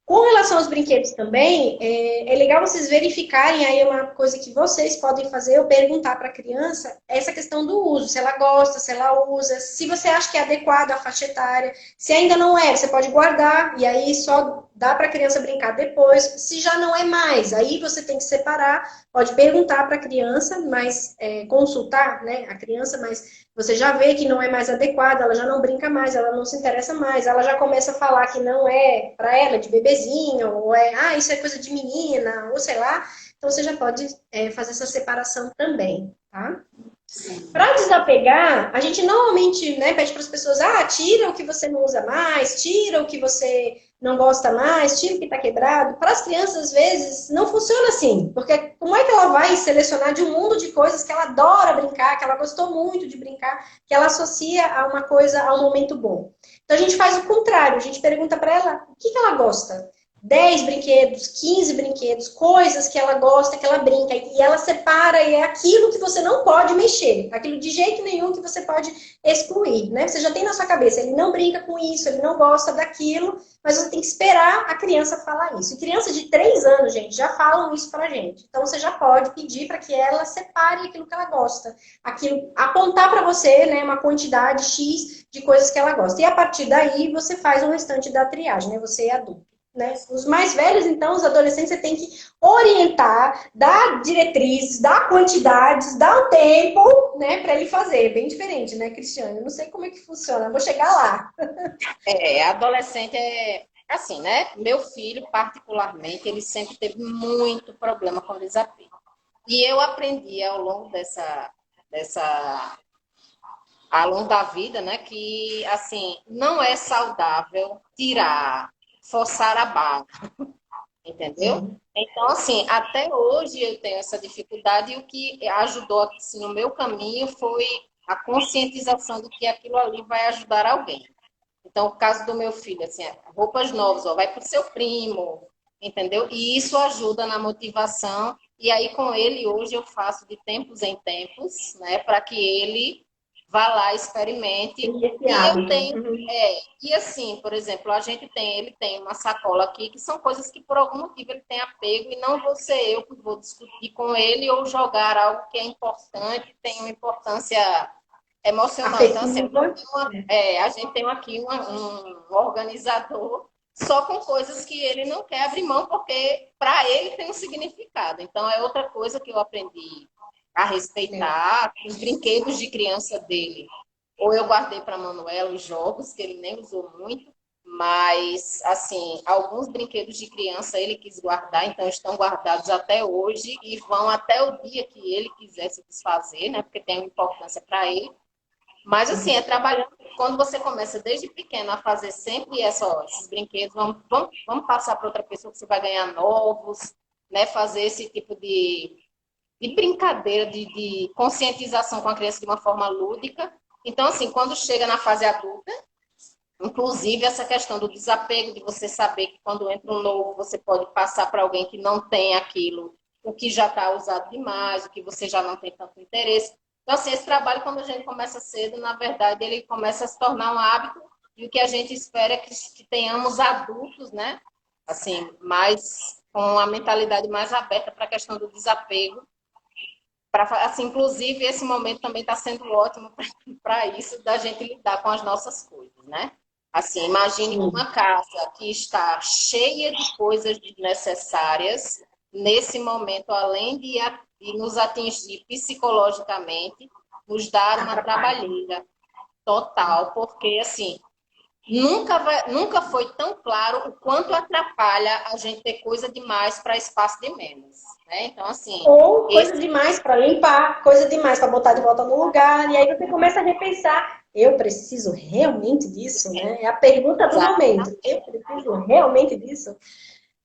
Com relação aos brinquedos também, é legal vocês verificarem aí uma coisa que vocês podem fazer, ou perguntar para a criança, essa questão do uso, se ela gosta, se ela usa, se você acha que é adequado à faixa etária, se ainda não é, você pode guardar, e aí só dá para a criança brincar depois, se já não é mais, aí você tem que separar, pode perguntar para a criança, mas consultar, né, a criança, mas você já vê que não é mais adequada, ela já não brinca mais, ela não se interessa mais, ela já começa a falar que não é para ela, de bebezinho, ou isso é coisa de menina, ou sei lá. Então você já pode fazer essa separação também, tá? Para desapegar, a gente normalmente, né, pede para as pessoas, tira o que você não usa mais, tira o que você não gosta mais, tira o que está quebrado. Para as crianças, às vezes, não funciona assim, porque como é que ela vai selecionar de um mundo de coisas que ela adora brincar, que ela gostou muito de brincar, que ela associa a uma coisa, a um momento bom? Então a gente faz o contrário, a gente pergunta para ela o que ela gosta. 10 brinquedos, 15 brinquedos, coisas que ela gosta, que ela brinca, e ela separa, e é aquilo que você não pode mexer, aquilo de jeito nenhum que você pode excluir, né? Você já tem na sua cabeça, ele não brinca com isso, ele não gosta daquilo, mas você tem que esperar a criança falar isso. E crianças de 3 anos, gente, já falam isso pra gente. Então você já pode pedir para que ela separe aquilo que ela gosta, aquilo, apontar para você, né, uma quantidade X de coisas que ela gosta. E a partir daí você faz o restante da triagem, né? Você é adulto. Né? Os mais velhos, então, os adolescentes, você tem que orientar, dar diretrizes, dar quantidades, dar o tempo, né, para ele fazer. Bem diferente, né, Cristiane? Eu não sei como é que funciona, eu vou chegar lá. Adolescente é assim, né? Meu filho, particularmente, ele sempre teve muito problema com desapego. E eu aprendi ao longo ao longo da vida, né, que, assim, não é saudável tirar, forçar a barra, entendeu? Então, assim, até hoje eu tenho essa dificuldade e o que ajudou, assim, no meu caminho foi a conscientização de que aquilo ali vai ajudar alguém. Então, o caso do meu filho, assim, roupas novas, vai para o seu primo, entendeu? E isso ajuda na motivação. E aí, com ele, hoje eu faço de tempos em tempos, né, para que ele vá lá, experimente. E eu tenho, e assim, por exemplo, ele tem uma sacola aqui, que são coisas que por algum motivo ele tem apego, e não vou ser eu que vou discutir com ele ou jogar algo que é importante, tem uma importância emocional. Então, assim, a gente tem aqui um organizador só com coisas que ele não quer abrir mão, porque para ele tem um significado. Então, é outra coisa que eu aprendi a respeitar, os brinquedos de criança dele. Ou eu guardei para a Manuela os jogos, que ele nem usou muito, mas, assim, alguns brinquedos de criança ele quis guardar, então estão guardados até hoje e vão até o dia que ele quiser se desfazer, né? Porque tem uma importância para ele. Mas, assim, é trabalhando. Quando você começa desde pequeno a fazer sempre esses brinquedos, vamos passar para outra pessoa que você vai ganhar novos, né? Fazer esse tipo de brincadeira, de conscientização com a criança de uma forma lúdica. Então, assim, quando chega na fase adulta, inclusive essa questão do desapego, de você saber que quando entra um novo, você pode passar para alguém que não tem aquilo, o que já está usado demais, o que você já não tem tanto interesse. Então, assim, esse trabalho, quando a gente começa cedo, na verdade, ele começa a se tornar um hábito, e o que a gente espera é que tenhamos adultos, né? Assim, com a mentalidade mais aberta para a questão do desapego. Assim, inclusive, esse momento também está sendo ótimo para isso, da gente lidar com as nossas coisas, né? Assim, imagine uma casa que está cheia de coisas desnecessárias, nesse momento, além de nos atingir psicologicamente, nos dar uma trabalheira total, porque, assim, nunca foi tão claro o quanto atrapalha a gente ter coisa demais para espaço de menos, né? Então, assim... Ou coisa demais para limpar, coisa demais para botar de volta no lugar, e aí você começa a repensar Eu preciso realmente disso, né? É a pergunta do Exato. momento. Eu preciso realmente disso?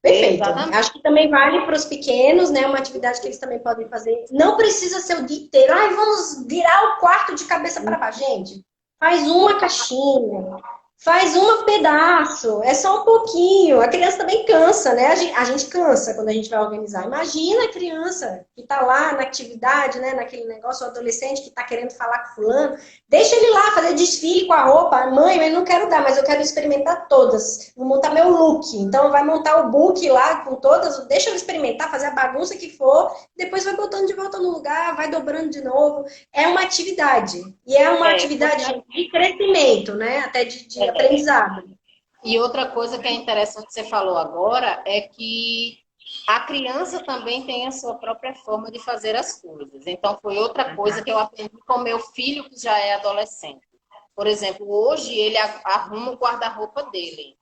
Perfeito. Exatamente. Acho que também vale para os pequenos, né? Uma atividade que eles também podem fazer. Não precisa ser o dia inteiro. Ai, vamos virar o quarto de cabeça para baixo. Gente, faz uma caixinha, faz um pedaço, é só um pouquinho. A criança também cansa, né? A gente cansa quando a gente vai organizar. Imagina a criança que está lá na atividade, né? Naquele negócio, o adolescente que está querendo falar com fulano. Deixa ele lá fazer desfile com a roupa. Mãe, eu não quero dar, mas eu quero experimentar todas. Vou montar meu look. Então vai montar o book lá com todas. Deixa eu experimentar, fazer a bagunça que for. Depois vai botando de volta no lugar, vai dobrando de novo. É uma atividade. E é uma atividade de crescimento, né? Até de aprendizado. E outra coisa que é interessante que você falou agora é que a criança também tem a sua própria forma de fazer as coisas. Então, foi outra coisa que eu aprendi com meu filho, que já é adolescente. Por exemplo, hoje ele arruma o guarda-roupa dele.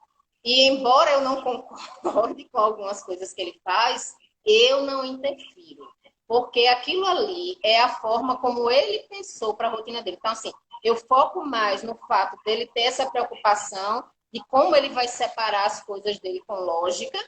E embora eu não concorde com algumas coisas que ele faz, eu não interfiro. Porque aquilo ali é a forma como ele pensou para a rotina dele. Então, assim, eu foco mais no fato dele ter essa preocupação de como ele vai separar as coisas dele com lógica,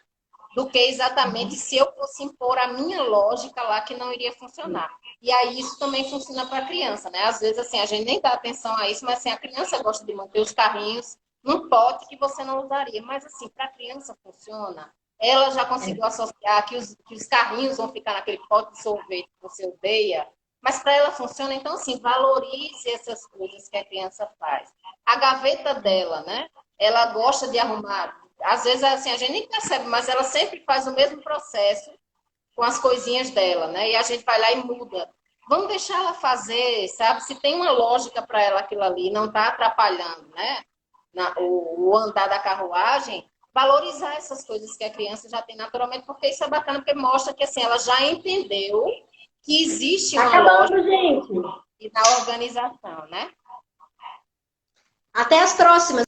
do que exatamente se eu fosse impor a minha lógica lá que não iria funcionar. E aí isso também funciona para a criança, né? Às vezes, assim, a gente nem dá atenção a isso, mas assim, a criança gosta de manter os carrinhos num pote que você não usaria. Mas assim, para a criança funciona. Ela já conseguiu associar que os carrinhos vão ficar naquele pote de sorvete que você odeia, mas para ela funciona. Então, assim, valorize essas coisas que a criança faz. A gaveta dela, né? Ela gosta de arrumar. Às vezes, assim, a gente nem percebe, mas ela sempre faz o mesmo processo com as coisinhas dela, né? E a gente vai lá e muda. Vamos deixar ela fazer, sabe? Se tem uma lógica para ela aquilo ali, não está atrapalhando, né? O andar da carruagem, valorizar essas coisas que a criança já tem naturalmente, porque isso é bacana, porque mostra que assim, ela já entendeu que existe Tá uma acabando, lógica gente. na organização, né? Até as próximas.